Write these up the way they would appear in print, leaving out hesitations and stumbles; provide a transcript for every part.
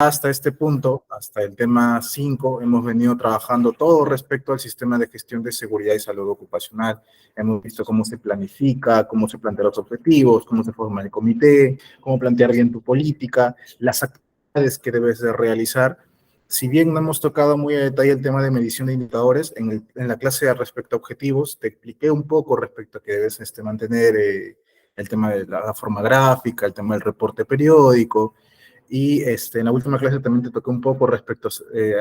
hasta este punto, hasta el tema 5, hemos venido trabajando todo respecto al sistema de gestión de seguridad y salud ocupacional. Hemos visto cómo se planifica, cómo se plantean los objetivos, cómo se forma el comité, cómo plantear bien tu política, las actividades que debes de realizar. Si bien no hemos tocado muy a detalle el tema de medición de indicadores, en la clase respecto a objetivos, te expliqué un poco respecto a que debes mantener el tema de la forma gráfica, el tema del reporte periódico, y en la última clase también te toqué un poco respecto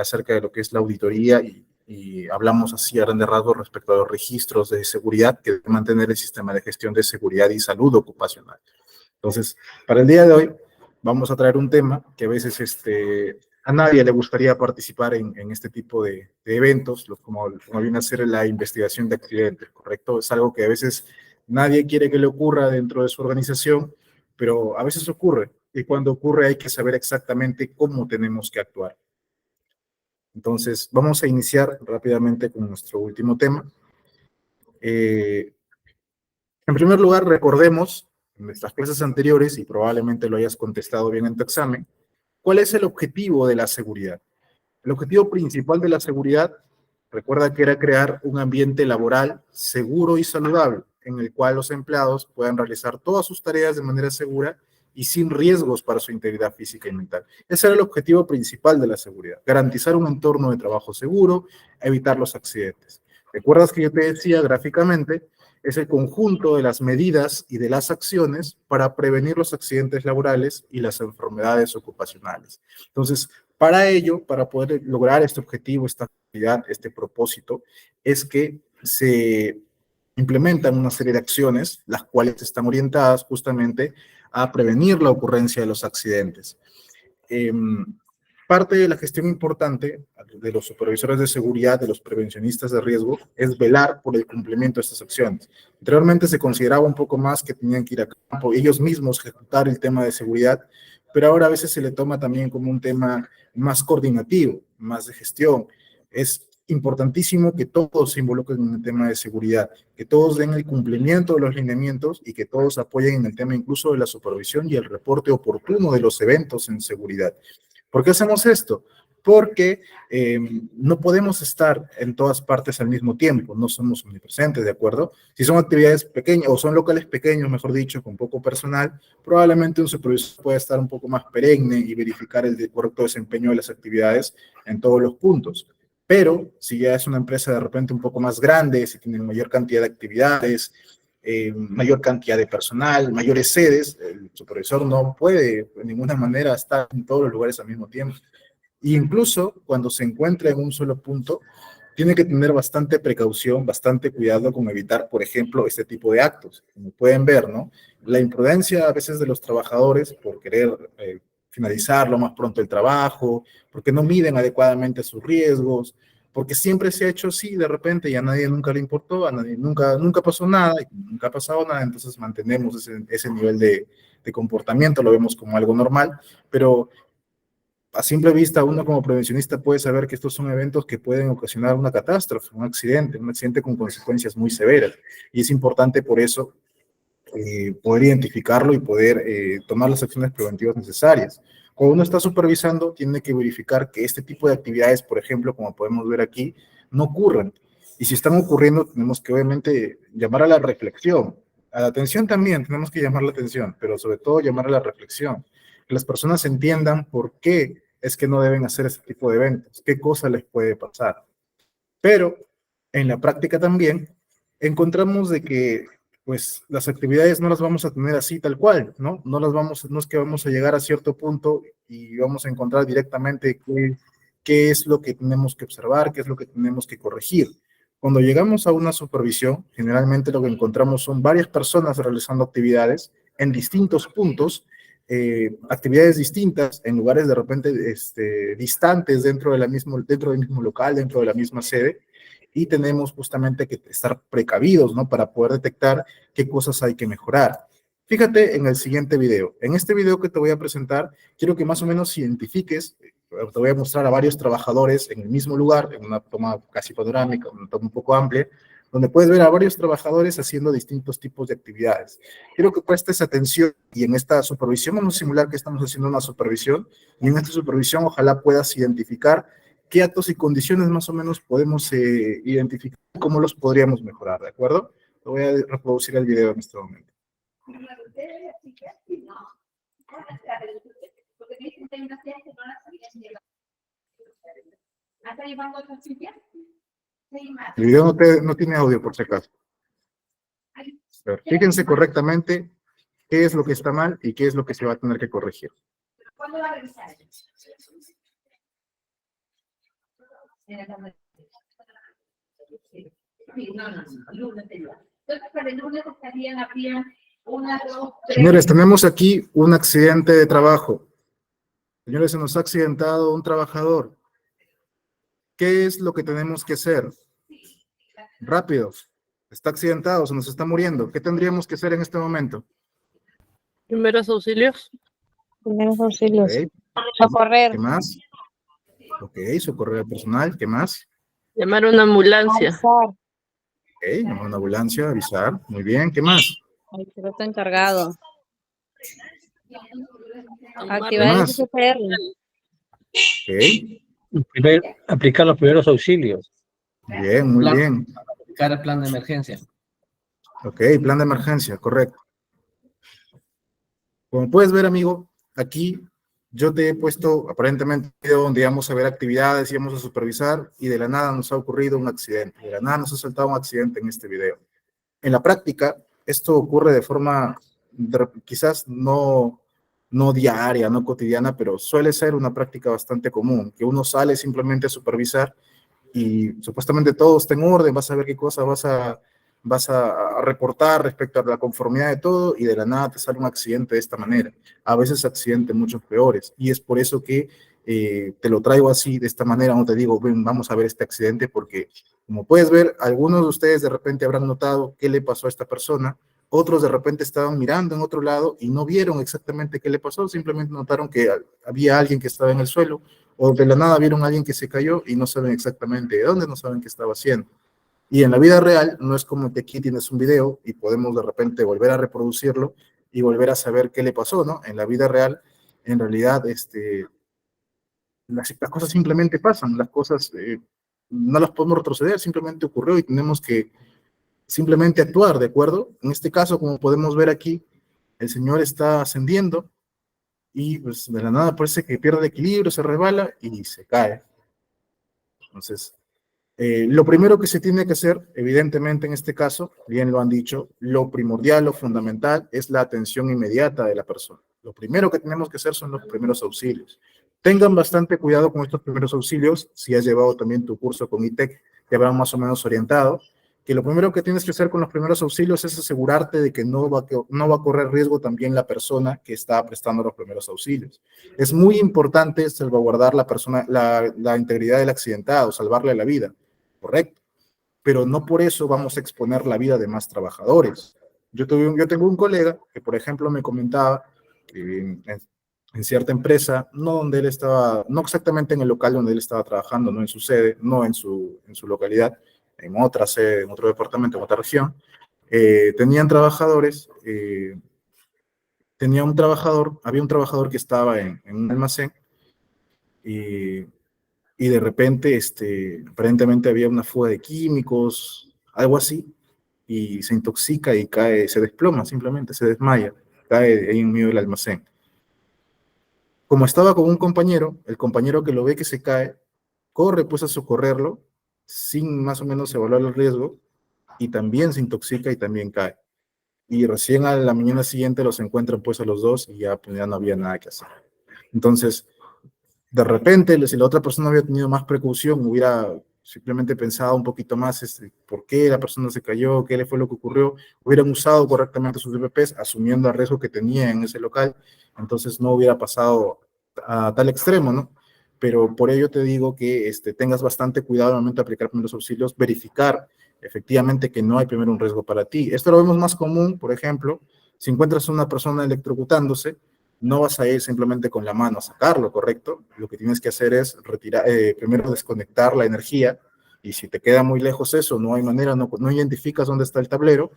acerca de lo que es la auditoría y hablamos así a grandes rasgos respecto a los registros de seguridad que debe mantener el sistema de gestión de seguridad y salud ocupacional. Entonces, para el día de hoy vamos a traer un tema que a veces a nadie le gustaría participar en este tipo de eventos, como viene a ser la investigación de accidentes, ¿correcto? Es algo que a veces nadie quiere que le ocurra dentro de su organización, pero a veces ocurre, y cuando ocurre hay que saber exactamente cómo tenemos que actuar. Entonces, vamos a iniciar rápidamente con nuestro último tema. En primer lugar, recordemos en nuestras clases anteriores, y probablemente lo hayas contestado bien en tu examen, ¿cuál es el objetivo de la seguridad? El objetivo principal de la seguridad, recuerda que era crear un ambiente laboral seguro y saludable, en el cual los empleados puedan realizar todas sus tareas de manera segura y sin riesgos para su integridad física y mental. Ese era el objetivo principal de la seguridad, garantizar un entorno de trabajo seguro, evitar los accidentes. ¿Recuerdas que yo te decía gráficamente? Es el conjunto de las medidas y de las acciones para prevenir los accidentes laborales y las enfermedades ocupacionales. Entonces, para ello, para poder lograr este objetivo, esta actividad, este propósito, es que se implementan una serie de acciones, las cuales están orientadas justamente a prevenir la ocurrencia de los accidentes. Parte de la gestión importante de los supervisores de seguridad, de los prevencionistas de riesgo, es velar por el cumplimiento de estas acciones. Anteriormente se consideraba un poco más que tenían que ir a campo ellos mismos ejecutar el tema de seguridad, pero ahora a veces se le toma también como un tema más coordinativo, más de gestión. Es importantísimo que todos se involucren en el tema de seguridad, que todos den el cumplimiento de los lineamientos y que todos apoyen en el tema incluso de la supervisión y el reporte oportuno de los eventos en seguridad. ¿Por qué hacemos esto? Porque no podemos estar en todas partes al mismo tiempo, no somos omnipresentes, ¿de acuerdo? Si son actividades pequeñas, o son locales pequeños, mejor dicho, con poco personal, probablemente un supervisor pueda estar un poco más perenne y verificar el correcto desempeño de las actividades en todos los puntos. Pero si ya es una empresa de repente un poco más grande, si tiene mayor cantidad de actividades, mayor cantidad de personal, mayores sedes, el supervisor no puede de ninguna manera estar en todos los lugares al mismo tiempo. E incluso cuando se encuentra en un solo punto, tiene que tener bastante precaución, bastante cuidado con evitar, por ejemplo, este tipo de actos. Como pueden ver, ¿no? La imprudencia a veces de los trabajadores por querer finalizar lo más pronto el trabajo, porque no miden adecuadamente sus riesgos, porque siempre se ha hecho así de repente y a nadie nunca le importó, a nadie nunca pasó nada, y nunca ha pasado nada, entonces mantenemos ese nivel de comportamiento, lo vemos como algo normal, pero a simple vista uno como prevencionista puede saber que estos son eventos que pueden ocasionar una catástrofe, un accidente con consecuencias muy severas, y es importante por eso poder identificarlo y poder tomar las acciones preventivas necesarias. Cuando uno está supervisando, tiene que verificar que este tipo de actividades, por ejemplo, como podemos ver aquí, no ocurran. Y si están ocurriendo, tenemos que obviamente llamar a la reflexión. A la atención también tenemos que llamar la atención, pero sobre todo llamar a la reflexión. Que las personas entiendan por qué es que no deben hacer este tipo de eventos, qué cosa les puede pasar. Pero en la práctica también encontramos de que pues las actividades no las vamos a tener así tal cual, ¿no? No es que vamos a llegar a cierto punto y vamos a encontrar directamente qué es lo que tenemos que observar, qué es lo que tenemos que corregir. Cuando llegamos a una supervisión, generalmente lo que encontramos son varias personas realizando actividades en distintos puntos, actividades distintas en lugares de repente distantes dentro del mismo local, dentro de la misma sede, y tenemos justamente que estar precavidos, ¿no? Para poder detectar qué cosas hay que mejorar. Fíjate en el siguiente video. En este video que te voy a presentar, quiero que más o menos identifiques, te voy a mostrar a varios trabajadores en el mismo lugar, en una toma casi panorámica, una toma un poco amplia, donde puedes ver a varios trabajadores haciendo distintos tipos de actividades. Quiero que prestes atención y en esta supervisión vamos a simular que estamos haciendo una supervisión y en esta supervisión ojalá puedas identificar qué actos y condiciones más o menos podemos identificar y cómo los podríamos mejorar, ¿de acuerdo? Voy a reproducir el video en este momento. El video no tiene audio, por si acaso. Pero fíjense correctamente qué es lo que está mal y qué es lo que se va a tener que corregir. ¿Cuándo va a revisar? Señores, tenemos aquí un accidente de trabajo. Señores, se nos ha accidentado un trabajador. ¿Qué es lo que tenemos que hacer? Rápido. Está accidentado, se nos está muriendo. ¿Qué tendríamos que hacer en este momento? Primeros auxilios. Primeros auxilios. Okay. Socorrer. ¿Qué más? Ok, socorrer al personal. ¿Qué más? Llamar a una ambulancia. Avisar. Ok, llamar a una ambulancia, avisar. Muy bien, ¿qué más? El piloto encargado. Tomar Activar el más? CPR. Ok, Aplicar los primeros auxilios. bien, muy bien. Aplicar el plan de emergencia. Ok, plan de emergencia, correcto. Como puedes ver, amigo, aquí yo te he puesto aparentemente un video donde íbamos a ver actividades, íbamos a supervisar y de la nada nos ha ocurrido un accidente. De la nada nos ha saltado un accidente en este video. En la práctica, esto ocurre de forma quizás no diaria, no cotidiana, pero suele ser una práctica bastante común, que uno sale simplemente a supervisar y supuestamente todo está en orden, vas a ver qué cosas vas a reportar respecto a la conformidad de todo y de la nada te sale un accidente de esta manera. A veces accidentes mucho peores y es por eso que te lo traigo así, de esta manera, no te digo, ven, vamos a ver este accidente porque, como puedes ver, algunos de ustedes de repente habrán notado qué le pasó a esta persona, otros de repente estaban mirando en otro lado y no vieron exactamente qué le pasó, simplemente notaron que había alguien que estaba en el suelo o de la nada vieron a alguien que se cayó y no saben exactamente de dónde, no saben qué estaba haciendo. Y en la vida real no es como que aquí tienes un video y podemos de repente volver a reproducirlo y volver a saber qué le pasó, ¿no? En la vida real, en realidad, las cosas simplemente pasan, las cosas no las podemos retroceder, simplemente ocurrió y tenemos que simplemente actuar, ¿de acuerdo? En este caso, como podemos ver aquí, el señor está ascendiendo y pues de la nada parece que pierde el equilibrio, se resbala y se cae. Entonces, lo primero que se tiene que hacer, evidentemente en este caso, bien lo han dicho, lo primordial, lo fundamental es la atención inmediata de la persona. Lo primero que tenemos que hacer son los primeros auxilios. Tengan bastante cuidado con estos primeros auxilios, si has llevado también tu curso con ITEC, te habrán más o menos orientado, que lo primero que tienes que hacer con los primeros auxilios es asegurarte de que no va a correr riesgo también la persona que está prestando los primeros auxilios. Es muy importante salvaguardar la integridad del accidentado, salvarle la vida, correcto, pero no por eso vamos a exponer la vida de más trabajadores. Yo tengo un colega que, por ejemplo, me comentaba que en cierta empresa, no donde él estaba, no exactamente en el local donde él estaba trabajando, no en su sede, no en su localidad, en otra sede, en otro departamento, en otra región, tenían trabajadores, había un trabajador que estaba en un almacén y de repente, aparentemente había una fuga de químicos, algo así, y se intoxica y cae, se desploma simplemente, se desmaya, cae ahí en medio del almacén. Como estaba con un compañero, el compañero que lo ve que se cae, corre pues a socorrerlo, sin más o menos evaluar el riesgo, y también se intoxica y también cae. Y recién a la mañana siguiente los encuentran pues a los dos y pues, ya no había nada que hacer. Entonces, de repente, si la otra persona hubiera tenido más precaución, hubiera simplemente pensado un poquito más por qué la persona se cayó, qué le fue lo que ocurrió, hubieran usado correctamente sus EPPs, asumiendo el riesgo que tenía en ese local, entonces no hubiera pasado a tal extremo, ¿no? Pero por ello te digo que tengas bastante cuidado al momento de aplicar primeros auxilios, verificar efectivamente que no hay primero un riesgo para ti. Esto lo vemos más común, por ejemplo, si encuentras a una persona electrocutándose, no vas a ir simplemente con la mano a sacarlo, ¿correcto? Lo que tienes que hacer es primero desconectar la energía Y si te queda muy lejos eso, no hay manera, no identificas dónde está el tablero,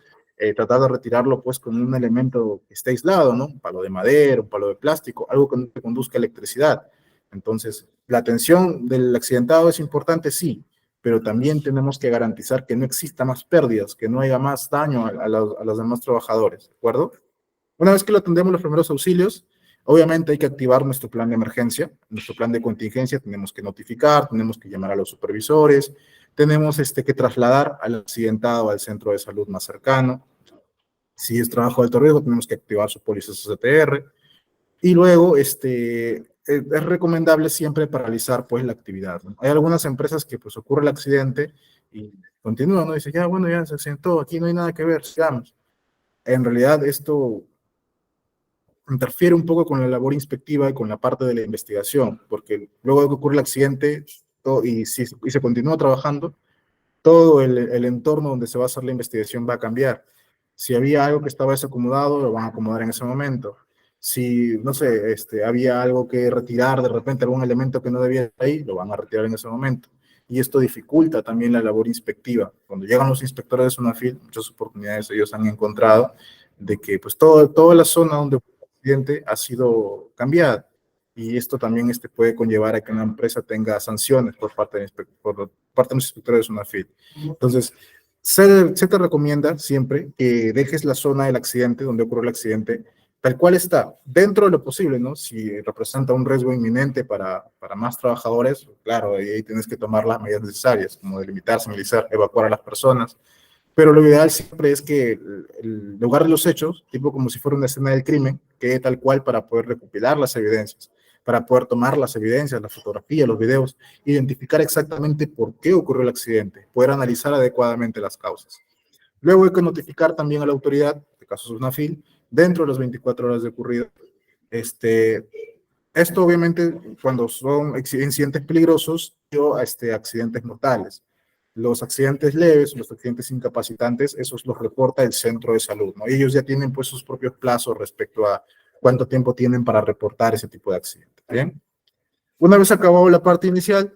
tratar de retirarlo pues con un elemento que esté aislado, ¿no? Un palo de madera, un palo de plástico, algo que no te conduzca electricidad. Entonces, la atención del accidentado es importante, sí, pero también tenemos que garantizar que no exista más pérdidas, que no haya más daño a los demás trabajadores, ¿de acuerdo? Una vez que lo atendemos los primeros auxilios, obviamente hay que activar nuestro plan de emergencia, nuestro plan de contingencia, tenemos que notificar, tenemos que llamar a los supervisores, tenemos que trasladar al accidentado al centro de salud más cercano. Si es trabajo de alto riesgo, tenemos que activar su póliza CTR. Y luego, es recomendable siempre paralizar, pues, la actividad, ¿no? Hay algunas empresas que, pues, ocurre el accidente y continúan, ¿no? Dice, ya, bueno, ya se accidentó, aquí no hay nada que ver, sigamos. En realidad, esto interfiere un poco con la labor inspectiva y con la parte de la investigación, porque luego de que ocurre el accidente y se continúa trabajando, todo el entorno donde se va a hacer la investigación va a cambiar. Si había algo que estaba desacomodado, lo van a acomodar en ese momento. Si, no sé, había algo que retirar, de repente algún elemento que no debía estar ahí, lo van a retirar en ese momento. Y esto dificulta también la labor inspectiva. Cuando llegan los inspectores de SUNAFIL, muchas oportunidades ellos han encontrado de que pues toda la zona donde ocurrió el accidente ha sido cambiada. Y esto también puede conllevar a que una empresa tenga sanciones por parte de los inspectores de SUNAFIL. Entonces, se te recomienda siempre que dejes la zona del accidente, donde ocurrió el accidente, tal cual está, dentro de lo posible, ¿no? Si representa un riesgo inminente para más trabajadores, claro, ahí tienes que tomar las medidas necesarias, como delimitar, señalizar, evacuar a las personas. Pero lo ideal siempre es que el lugar de los hechos, tipo como si fuera una escena del crimen, quede tal cual para poder recopilar las evidencias, para poder tomar las evidencias, la fotografía, los videos, identificar exactamente por qué ocurrió el accidente, poder analizar adecuadamente las causas. Luego hay que notificar también a la autoridad, en este caso SUNAFIL, dentro de las 24 horas de ocurrido. Esto obviamente cuando son incidentes peligrosos o accidentes mortales. Los accidentes leves, los accidentes incapacitantes, esos los reporta el centro de salud, ¿no? Y ellos ya tienen pues sus propios plazos respecto a cuánto tiempo tienen para reportar ese tipo de accidentes, ¿bien? Una vez acabado la parte inicial,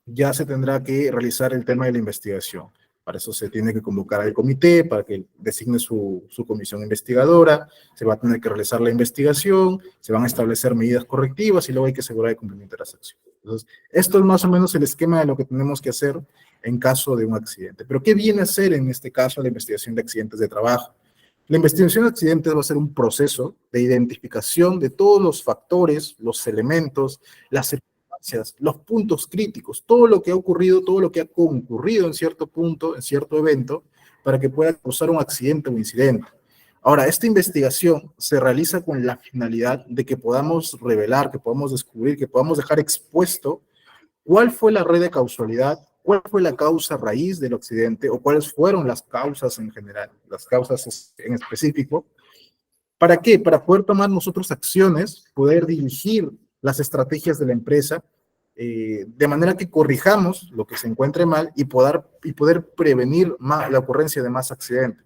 ya se tendrá que realizar el tema de la investigación. Para eso se tiene que convocar al comité para que designe su comisión investigadora, se va a tener que realizar la investigación, se van a establecer medidas correctivas y luego hay que asegurar el cumplimiento de las acciones. Entonces, esto es más o menos el esquema de lo que tenemos que hacer en caso de un accidente. Pero, ¿qué viene a ser en este caso la investigación de accidentes de trabajo? La investigación de accidentes va a ser un proceso de identificación de todos los factores, los elementos, las circunstancias, los puntos críticos, todo lo que ha ocurrido, todo lo que ha concurrido en cierto punto, en cierto evento, para que pueda causar un accidente o incidente. Ahora, esta investigación se realiza con la finalidad de que podamos revelar, que podamos descubrir, que podamos dejar expuesto cuál fue la red de causalidad, cuál fue la causa raíz del accidente o cuáles fueron las causas en general, las causas en específico. ¿Para qué? Para poder tomar nosotros acciones, poder dirigir las estrategias de la empresa de manera que corrijamos lo que se encuentre mal y poder prevenir la ocurrencia de más accidentes.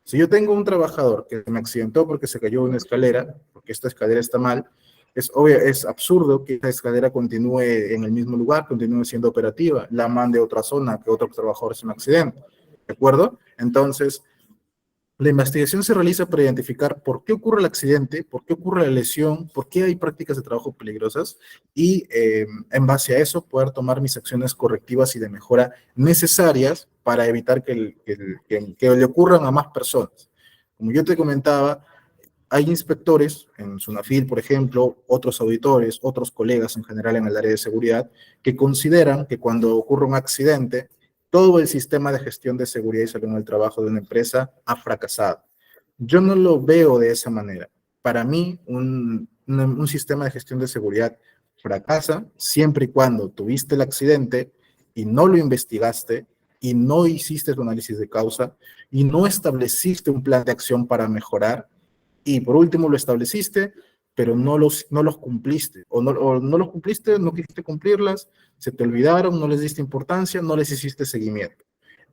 Si yo tengo un trabajador que me accidentó porque se cayó de una escalera, porque esta escalera está mal, es absurdo que esta escalera continúe en el mismo lugar, continúe siendo operativa, la mande a otra zona, que otro trabajador se un accidente, ¿de acuerdo? Entonces, la investigación se realiza para identificar por qué ocurre el accidente, por qué ocurre la lesión, por qué hay prácticas de trabajo peligrosas y en base a eso poder tomar mis acciones correctivas y de mejora necesarias para evitar que le ocurran a más personas. Como yo te comentaba, hay inspectores en SUNAFIL, por ejemplo, otros auditores, otros colegas en general en el área de seguridad, que consideran que cuando ocurre un accidente, todo el sistema de gestión de seguridad y salud en el trabajo de una empresa ha fracasado. Yo no lo veo de esa manera. Para mí, un sistema de gestión de seguridad fracasa siempre y cuando tuviste el accidente y no lo investigaste y no hiciste tu análisis de causa y no estableciste un plan de acción para mejorar y por último lo estableciste, pero no los cumpliste, o no los cumpliste, no quisiste cumplirlas, se te olvidaron, no les diste importancia, no les hiciste seguimiento.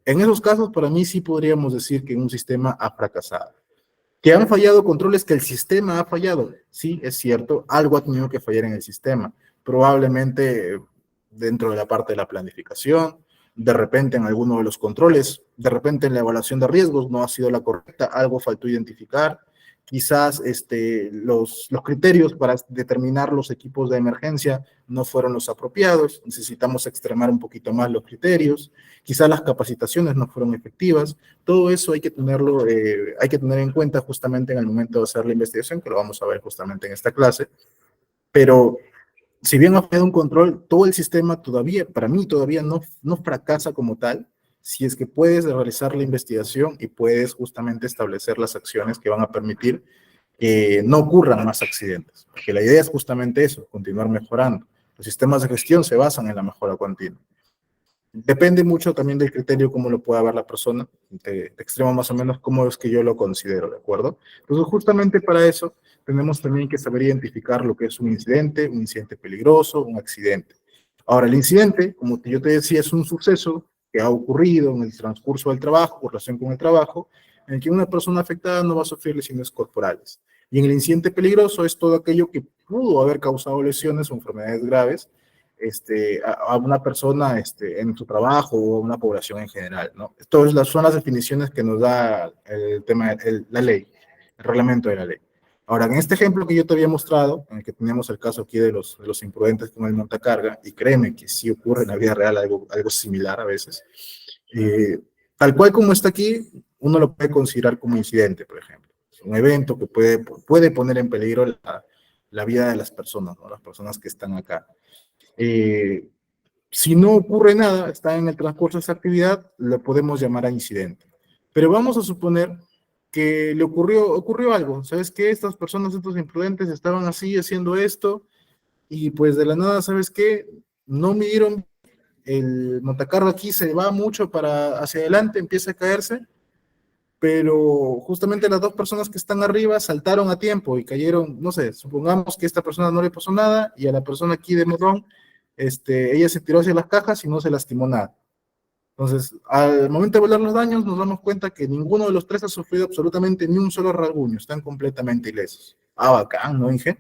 En esos casos, para mí sí podríamos decir que un sistema ha fracasado. ¿Que han fallado controles, que el sistema ha fallado? Sí, es cierto, algo ha tenido que fallar en el sistema. Probablemente dentro de la parte de la planificación, de repente en alguno de los controles, de repente en la evaluación de riesgos no ha sido la correcta, algo faltó identificar, quizás los criterios para determinar los equipos de emergencia no fueron los apropiados, necesitamos extremar un poquito más los criterios, quizás las capacitaciones no fueron efectivas, todo eso hay que tener en cuenta justamente en el momento de hacer la investigación, que lo vamos a ver justamente en esta clase, pero si bien ha fallado un control, todo el sistema todavía, para mí todavía no fracasa como tal, si es que puedes realizar la investigación y puedes justamente establecer las acciones que van a permitir que no ocurran más accidentes. Porque la idea es justamente eso, continuar mejorando. Los sistemas de gestión se basan en la mejora continua. Depende mucho también del criterio cómo lo pueda ver la persona, te extremo más o menos cómo es que yo lo considero, ¿de acuerdo? Entonces, justamente para eso, tenemos también que saber identificar lo que es un incidente peligroso, un accidente. Ahora, el incidente, como yo te decía, es un suceso que ha ocurrido en el transcurso del trabajo, por relación con el trabajo, en el que una persona afectada no va a sufrir lesiones corporales. Y en el incidente peligroso es todo aquello que pudo haber causado lesiones o enfermedades graves a una persona en su trabajo o a una población en general, ¿no? Estas son las definiciones que nos da el tema, la ley, el reglamento de la ley. Ahora, en este ejemplo que yo te había mostrado, en el que teníamos el caso aquí de los imprudentes con el montacarga, y créeme que sí ocurre en la vida real algo similar a veces, tal cual como está aquí, uno lo puede considerar como incidente, por ejemplo. Es un evento que puede poner en peligro la vida de las personas, ¿no? Las personas que están acá. Si no ocurre nada, está en el transcurso de esa actividad, lo podemos llamar a incidente. Pero vamos a suponer que le ocurrió algo. ¿Sabes qué? Estas personas, estos imprudentes, estaban así haciendo esto y pues de la nada, ¿sabes qué? No midieron, el montacarro aquí se va mucho hacia adelante, empieza a caerse, pero justamente las dos personas que están arriba saltaron a tiempo y cayeron, no sé, supongamos que a esta persona no le pasó nada y a la persona aquí de morrón, ella se tiró hacia las cajas y no se lastimó nada. Entonces, al momento de evaluar los daños, nos damos cuenta que ninguno de los tres ha sufrido absolutamente ni un solo rasguño, están completamente ilesos. Ah, bacán, ¿no, Inge?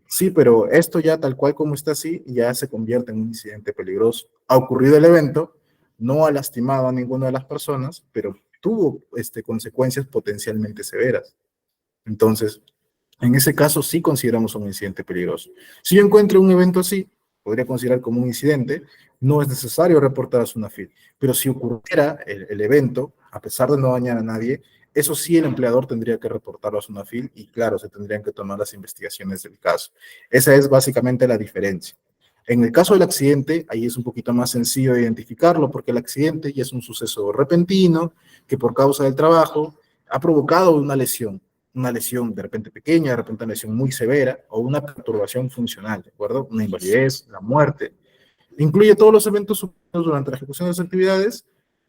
Sí, pero esto ya tal cual como está así, ya se convierte en un incidente peligroso. Ha ocurrido el evento, no ha lastimado a ninguna de las personas, pero tuvo consecuencias potencialmente severas. Entonces, en ese caso sí consideramos un incidente peligroso. Si yo encuentro un evento así, podría considerar como un incidente, no es necesario reportar a SUNAFIL, pero si ocurriera el evento, a pesar de no dañar a nadie, eso sí el empleador tendría que reportarlo a SUNAFIL y claro, se tendrían que tomar las investigaciones del caso. Esa es básicamente la diferencia. En el caso del accidente, ahí es un poquito más sencillo de identificarlo porque el accidente ya es un suceso repentino que por causa del trabajo ha provocado una lesión de repente pequeña, de repente una lesión muy severa o una perturbación funcional, ¿de acuerdo? Una invalidez, la muerte. Incluye todos los eventos ocurridos durante la ejecución de las actividades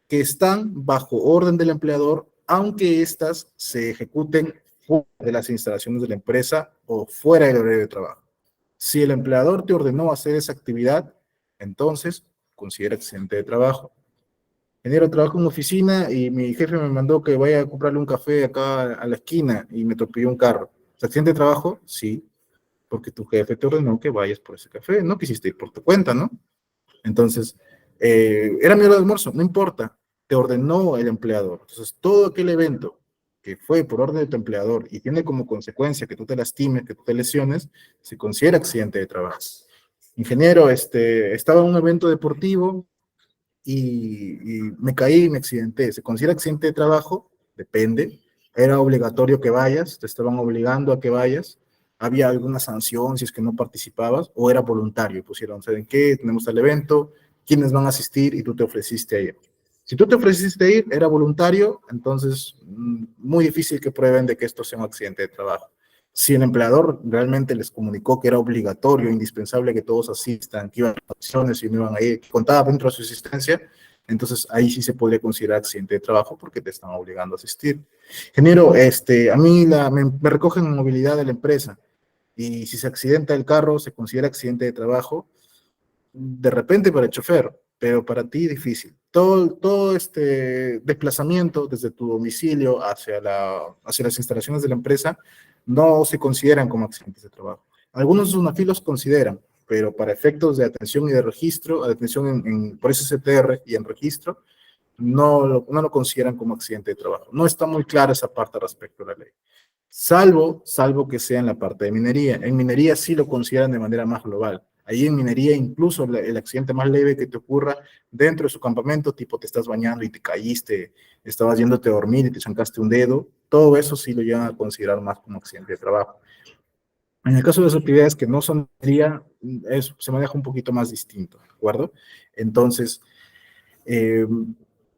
que están bajo orden del empleador, aunque éstas se ejecuten fuera de las instalaciones de la empresa o fuera del horario de trabajo. Si el empleador te ordenó hacer esa actividad, entonces considera accidente de trabajo. Ingeniero, trabajo en oficina y mi jefe me mandó que vaya a comprarle un café acá a la esquina y me atropelló un carro. ¿Accidente de trabajo? Sí, porque tu jefe te ordenó que vayas por ese café, no quisiste ir por tu cuenta, ¿no? Entonces, era mi hora de almuerzo, no importa, te ordenó el empleador. Entonces, todo aquel evento que fue por orden de tu empleador y tiene como consecuencia que tú te lastimes, que tú te lesiones, se considera accidente de trabajo. Ingeniero, estaba en un evento deportivo y me caí y me accidenté. ¿Se considera accidente de trabajo? Depende. Era obligatorio que vayas, te estaban obligando a que vayas. Había alguna sanción si es que no participabas, o era voluntario. Pusieron, ¿saben qué? Tenemos el evento, ¿quiénes van a asistir? Y tú te ofreciste a ir. Si tú te ofreciste a ir, era voluntario, entonces muy difícil que prueben de que esto sea un accidente de trabajo. Si el empleador realmente les comunicó que era obligatorio, indispensable que todos asistan, que iban a acciones y no iban a ir, que contaba dentro de su asistencia, entonces ahí sí se podría considerar accidente de trabajo porque te están obligando a asistir. Ingeniero, a mí me recogen en movilidad de la empresa y si se accidenta el carro, se considera accidente de trabajo, de repente para el chofer, pero para ti difícil. Todo este desplazamiento desde tu domicilio hacia las instalaciones de la empresa no se consideran como accidentes de trabajo. Algunos SUNAFIL los consideran, pero para efectos de atención y de registro, atención por SSTR y en registro, no lo consideran como accidente de trabajo. No está muy clara esa parte respecto a la ley. Salvo que sea en la parte de minería. En minería sí lo consideran de manera más global. Ahí en minería incluso el accidente más leve que te ocurra dentro de su campamento, tipo te estás bañando y te caíste, estabas yéndote a dormir y te zancaste un dedo, todo eso sí lo llevan a considerar más como accidente de trabajo. En el caso de las actividades que no son minería, se maneja un poquito más distinto, ¿de acuerdo? Entonces,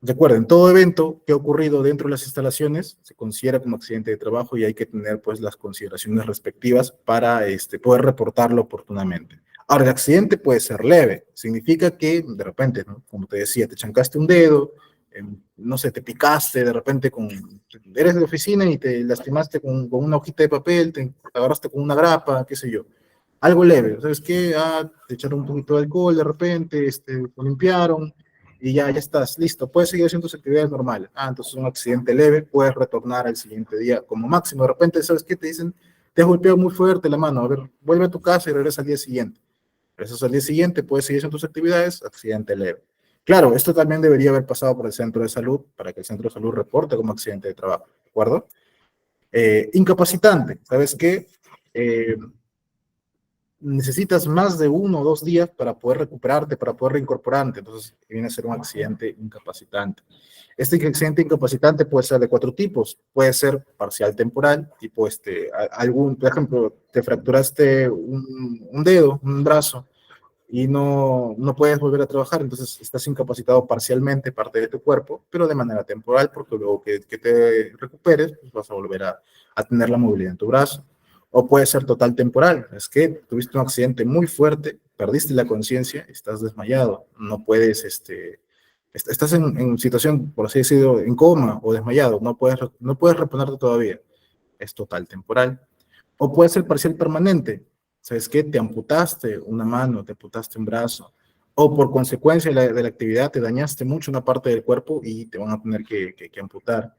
recuerden, todo evento que ha ocurrido dentro de las instalaciones se considera como accidente de trabajo y hay que tener pues las consideraciones respectivas para poder reportarlo oportunamente. Ahora, el accidente puede ser leve, significa que de repente, ¿no? Como te decía, te chancaste un dedo, no sé, te picaste de repente eres de oficina y te lastimaste con una hojita de papel, te agarraste con una grapa, qué sé yo. Algo leve, ¿sabes qué? Te echaron un poquito de alcohol de repente, lo limpiaron, y ya estás, listo, puedes seguir haciendo tus actividades normales. Entonces un accidente leve, puedes retornar al siguiente día como máximo. De repente, ¿sabes qué? Te dicen, te has golpeado muy fuerte la mano, a ver, vuelve a tu casa y regresa al día siguiente. Regresas al día siguiente, puedes seguir haciendo tus actividades, accidente leve. Claro, esto también debería haber pasado por el centro de salud, para que el centro de salud reporte como accidente de trabajo, ¿de acuerdo? Incapacitante, ¿sabes qué? Necesitas más de 1 o 2 días para poder recuperarte, para poder reincorporarte, entonces viene a ser un accidente incapacitante. Este accidente incapacitante puede ser de 4 tipos, puede ser parcial temporal, tipo por ejemplo, te fracturaste un dedo, un brazo, y no puedes volver a trabajar, entonces estás incapacitado parcialmente, parte de tu cuerpo, pero de manera temporal, porque luego que te recuperes, pues vas a volver a tener la movilidad en tu brazo. O puede ser total temporal, es que tuviste un accidente muy fuerte, perdiste la conciencia, estás desmayado, no puedes, estás en situación, por así decirlo, en coma o desmayado, no puedes reponerte todavía, es total temporal. O puede ser parcial permanente, ¿sabes qué? Te amputaste una mano, te amputaste un brazo, o por consecuencia de la actividad te dañaste mucho una parte del cuerpo y te van a tener que amputar.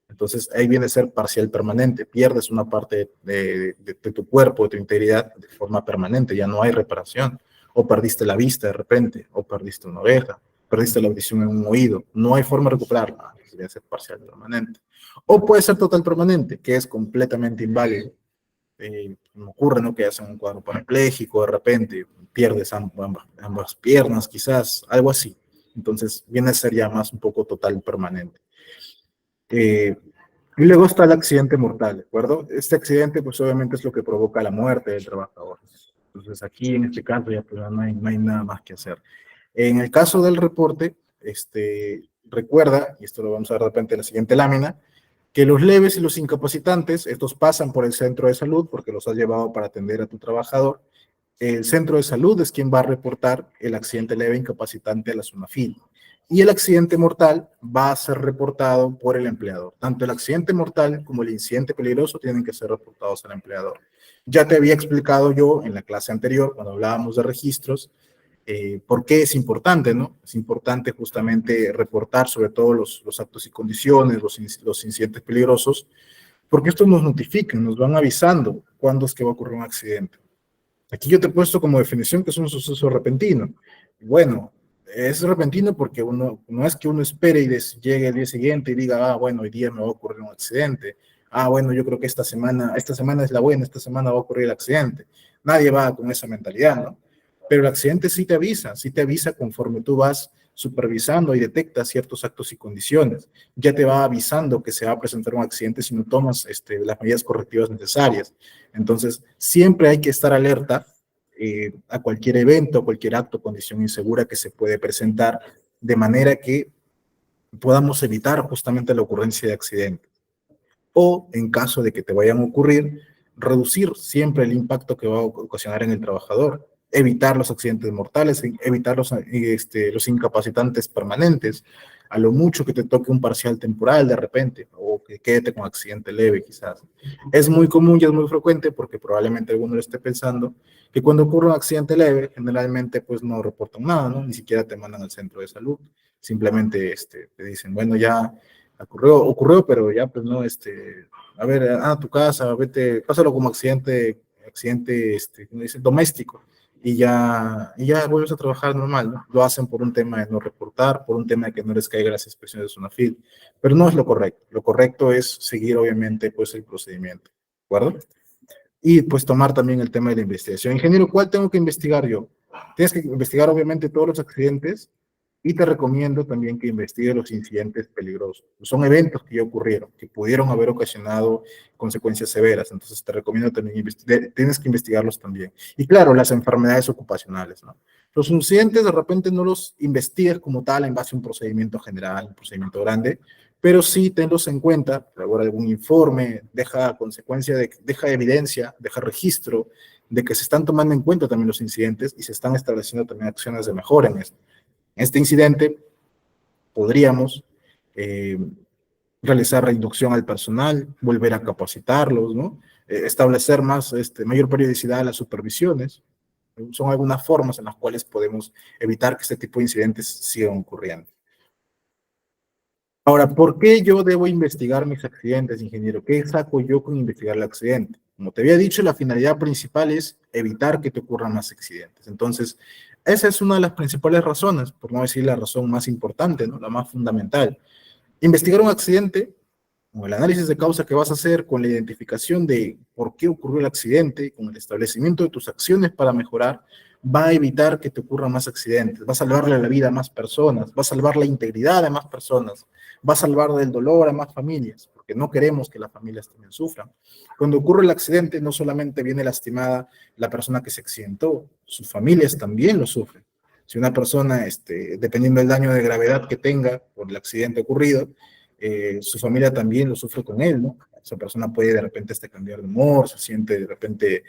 Entonces ahí viene a ser parcial permanente, pierdes una parte de tu cuerpo, de tu integridad de forma permanente, ya no hay reparación. O perdiste la vista de repente, o perdiste una oreja, perdiste la audición en un oído, no hay forma de recuperarla, viene a ser parcial permanente. O puede ser total permanente, que es completamente inválido. Ocurre, ¿no? Que hacen un cuadro parapléjico, de repente pierdes ambas piernas, quizás, algo así. Entonces viene a ser ya más un poco total permanente. Y luego está el accidente mortal, ¿de acuerdo? Este accidente, pues obviamente es lo que provoca la muerte del trabajador. Entonces aquí, en este caso, ya pues, no hay nada más que hacer. En el caso del reporte, recuerda, y esto lo vamos a ver de repente en la siguiente lámina, que los leves y los incapacitantes, estos pasan por el centro de salud porque los has llevado para atender a tu trabajador. El centro de salud es quien va a reportar el accidente leve incapacitante a la SUNAFIL. Y el accidente mortal va a ser reportado por el empleador. Tanto el accidente mortal como el incidente peligroso tienen que ser reportados al empleador. Ya te había explicado yo en la clase anterior, cuando hablábamos de registros, por qué es importante, ¿no? Es importante justamente reportar sobre todo los actos y condiciones, los incidentes peligrosos, porque estos nos notifican, nos van avisando cuándo es que va a ocurrir un accidente. Aquí yo te he puesto como definición que es un suceso repentino. Bueno, es repentino porque no es que uno espere y llegue el día siguiente y diga, bueno, hoy día me va a ocurrir un accidente. Bueno, yo creo que esta semana es la buena, esta semana va a ocurrir el accidente. Nadie va con esa mentalidad, ¿no? Pero el accidente sí te avisa conforme tú vas supervisando y detectas ciertos actos y condiciones. Ya te va avisando que se va a presentar un accidente si no tomas las medidas correctivas necesarias. Entonces, siempre hay que estar alerta a cualquier evento, a cualquier acto, condición insegura que se puede presentar, de manera que podamos evitar justamente la ocurrencia de accidentes. O, en caso de que te vayan a ocurrir, reducir siempre el impacto que va a ocasionar en el trabajador, evitar los accidentes mortales, evitar los incapacitantes permanentes, a lo mucho que te toque un parcial temporal de repente, o que quede con accidente leve quizás. Es muy común y es muy frecuente, porque probablemente alguno lo esté pensando, que cuando ocurre un accidente leve, generalmente pues no reportan nada, ¿no? Ni siquiera te mandan al centro de salud, simplemente te dicen, bueno, ya ocurrió, pero ya pues no, a ver, a tu casa, vete, pásalo como accidente, ¿cómo dicen? Doméstico, y ya vuelves a trabajar normal, ¿no? Lo hacen por un tema de no reportar, por un tema de que no les caigan las inspecciones de SUNAFIL, pero no es lo correcto es seguir obviamente pues el procedimiento, ¿de acuerdo? Y pues tomar también el tema de la investigación. Ingeniero, ¿cuál tengo que investigar yo? Tienes que investigar obviamente todos los accidentes y te recomiendo también que investigues los incidentes peligrosos. Son eventos que ya ocurrieron, que pudieron haber ocasionado consecuencias severas, entonces te recomiendo también, tienes que investigarlos también. Y claro, las enfermedades ocupacionales, ¿no? Los incidentes de repente no los investigues como tal en base a un procedimiento general, un procedimiento grande, pero sí tenlos en cuenta, elabora algún informe, deja consecuencia, deja evidencia, deja registro de que se están tomando en cuenta también los incidentes y se están estableciendo también acciones de mejora en esto. En este incidente podríamos realizar reinducción al personal, volver a capacitarlos, ¿no? Establecer mayor periodicidad a las supervisiones. Son algunas formas en las cuales podemos evitar que este tipo de incidentes sigan ocurriendo. Ahora, ¿por qué yo debo investigar mis accidentes, ingeniero? ¿Qué saco yo con investigar el accidente? Como te había dicho, la finalidad principal es evitar que te ocurran más accidentes. Entonces, esa es una de las principales razones, por no decir la razón más importante, ¿no? La más fundamental. Investigar un accidente, con el análisis de causa que vas a hacer, con la identificación de por qué ocurrió el accidente, con el establecimiento de tus acciones para mejorar, va a evitar que te ocurran más accidentes, va a salvarle la vida a más personas, va a salvar la integridad de más personas, va a salvar del dolor a más familias, porque no queremos que las familias también sufran. Cuando ocurre el accidente, no solamente viene lastimada la persona que se accidentó, sus familias también lo sufren. Si una persona, dependiendo del daño de gravedad que tenga por el accidente ocurrido, su familia también lo sufre con él, ¿no? Esa persona puede de repente cambiar de humor, se siente de repente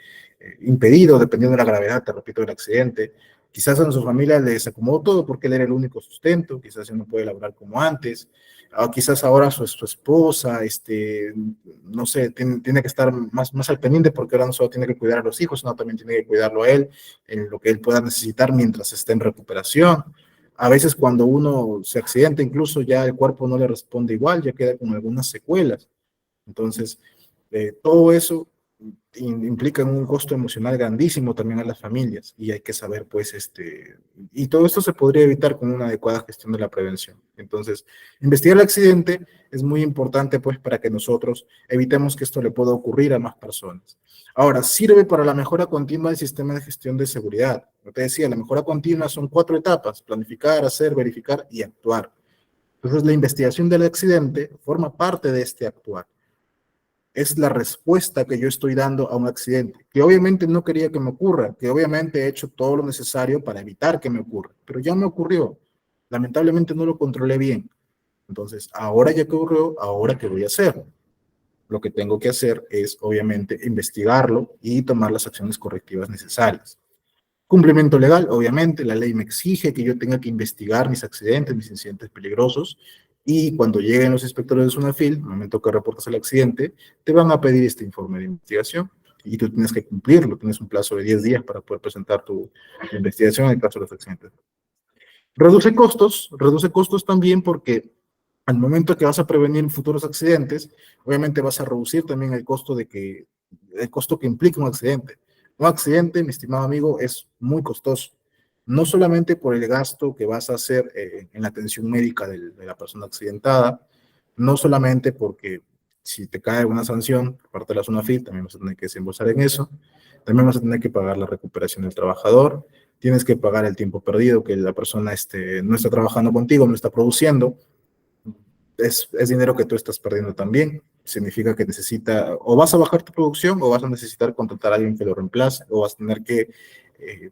impedido, dependiendo de la gravedad, te repito, del accidente. Quizás en su familia le desacomodó todo porque él era el único sustento, quizás ya no puede laborar como antes, o quizás ahora su esposa, no sé, tiene que estar más al pendiente porque ahora no solo tiene que cuidar a los hijos, sino también tiene que cuidarlo a él, en lo que él pueda necesitar mientras esté en recuperación. A veces cuando uno se accidenta, incluso ya el cuerpo no le responde igual, ya queda con algunas secuelas. Entonces, todo eso implica un costo emocional grandísimo también a las familias y hay que saber, pues, y todo esto se podría evitar con una adecuada gestión de la prevención. Entonces, investigar el accidente es muy importante, pues, para que nosotros evitemos que esto le pueda ocurrir a más personas. Ahora, sirve para la mejora continua del sistema de gestión de seguridad. Como te decía, la mejora continua son 4 etapas: planificar, hacer, verificar y actuar. Entonces, la investigación del accidente forma parte de este actuar. Es la respuesta que yo estoy dando a un accidente, que obviamente no quería que me ocurra, que obviamente he hecho todo lo necesario para evitar que me ocurra, pero ya me ocurrió. Lamentablemente no lo controlé bien. Entonces, ahora ya que ocurrió, ¿ahora qué voy a hacer? Lo que tengo que hacer es, obviamente, investigarlo y tomar las acciones correctivas necesarias. Cumplimiento legal, obviamente, la ley me exige que yo tenga que investigar mis accidentes, mis incidentes peligrosos, y cuando lleguen los inspectores de SUNAFIL, en el momento que reportas el accidente, te van a pedir este informe de investigación, y tú tienes que cumplirlo, tienes un plazo de 10 días para poder presentar tu investigación en el caso de los accidentes. Reduce costos también porque al momento que vas a prevenir futuros accidentes, obviamente vas a reducir también el costo que implica un accidente. Un accidente, mi estimado amigo, es muy costoso, no solamente por el gasto que vas a hacer en la atención médica de la persona accidentada, no solamente porque si te cae alguna sanción por parte de la SUNAFIL, también vas a tener que desembolsar en eso, también vas a tener que pagar la recuperación del trabajador, tienes que pagar el tiempo perdido que la persona no está trabajando contigo, no está produciendo, es dinero que tú estás perdiendo también. Significa que o vas a bajar tu producción o vas a necesitar contratar a alguien que lo reemplace o vas a tener que,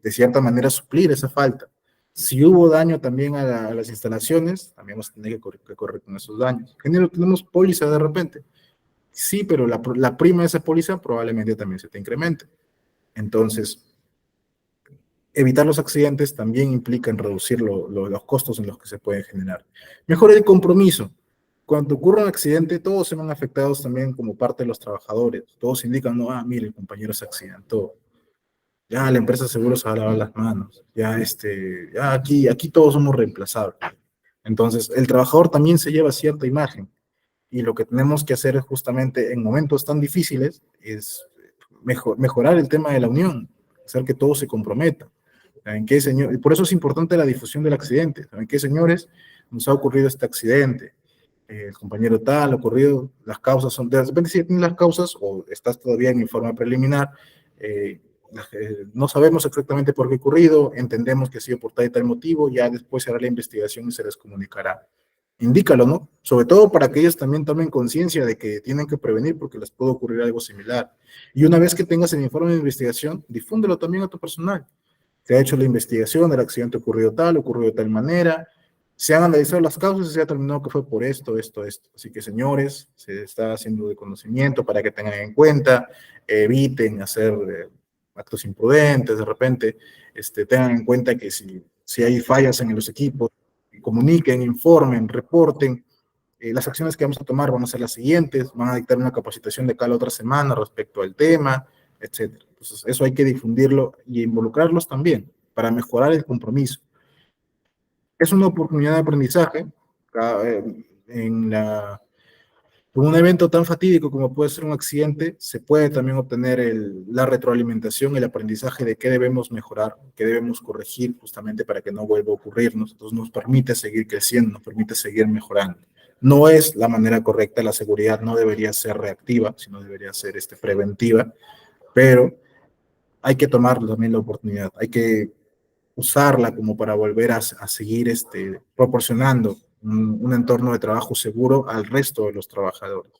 de cierta manera, suplir esa falta. Si hubo daño también a las instalaciones, también vas a tener que correr con esos daños. Ingeniero, ¿tenemos póliza de repente? Sí, pero la prima de esa póliza probablemente también se te incremente. Entonces, evitar los accidentes también implica en reducir los costos en los que se pueden generar. Mejor el compromiso. Cuando ocurre un accidente, todos se ven afectados también como parte de los trabajadores. Todos indican, no, mire, el compañero se accidentó. Ya la empresa de seguros se va a lavar las manos. Ya aquí todos somos reemplazables. Entonces, el trabajador también se lleva cierta imagen. Y lo que tenemos que hacer es justamente en momentos tan difíciles, es mejorar el tema de la unión. hacer que todos se comprometan. ¿Saben qué, señor? Y por eso es importante la difusión del accidente. ¿Saben qué, señores? Nos ha ocurrido este accidente. El compañero tal, ha ocurrido, las causas son, de repente si tienes las causas o estás todavía en informe preliminar, no sabemos exactamente por qué ha ocurrido, entendemos que ha sido por tal y tal motivo, ya después se hará la investigación y se les comunicará. Indícalo, ¿no? Sobre todo para que ellos también tomen conciencia de que tienen que prevenir porque les puede ocurrir algo similar. Y una vez que tengas el informe de investigación, difúndelo también a tu personal. Se ha hecho la investigación, el accidente ocurrió de tal manera, se han analizado las causas y se ha determinado que fue por esto, esto, esto. Así que, señores, se está haciendo de conocimiento para que tengan en cuenta, eviten hacer actos imprudentes, de repente, tengan en cuenta que si hay fallas en los equipos, comuniquen, informen, reporten. Las acciones que vamos a tomar van a ser las siguientes, van a dictar una capacitación de cada otra semana respecto al tema, etc. Entonces, eso hay que difundirlo y involucrarlos también para mejorar el compromiso. Es una oportunidad de aprendizaje con un evento tan fatídico como puede ser un accidente, se puede también obtener la retroalimentación, el aprendizaje de qué debemos mejorar, qué debemos corregir justamente para que no vuelva a ocurrirnos. Entonces nos permite seguir creciendo, nos permite seguir mejorando. No es la manera correcta, la seguridad no debería ser reactiva, sino debería ser preventiva, pero hay que tomar también la oportunidad, hay que usarla como para volver a seguir proporcionando un entorno de trabajo seguro al resto de los trabajadores.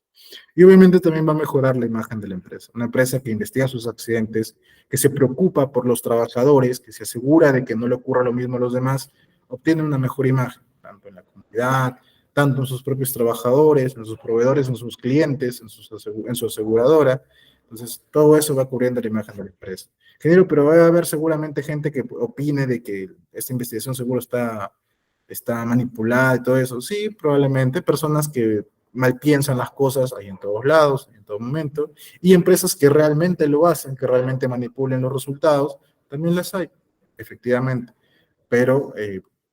Y obviamente también va a mejorar la imagen de la empresa. Una empresa que investiga sus accidentes, que se preocupa por los trabajadores, que se asegura de que no le ocurra lo mismo a los demás, obtiene una mejor imagen, tanto en la comunidad, tanto en sus propios trabajadores, en sus proveedores, en sus clientes, en su aseguradora. Entonces, todo eso va cubriendo la imagen de la empresa. Ingeniero, pero va a haber seguramente gente que opine de que esta investigación seguro está manipulada y todo eso. Sí, probablemente. Personas que mal piensan las cosas hay en todos lados, en todo momento. Y empresas que realmente lo hacen, que realmente manipulen los resultados, también las hay, efectivamente. Pero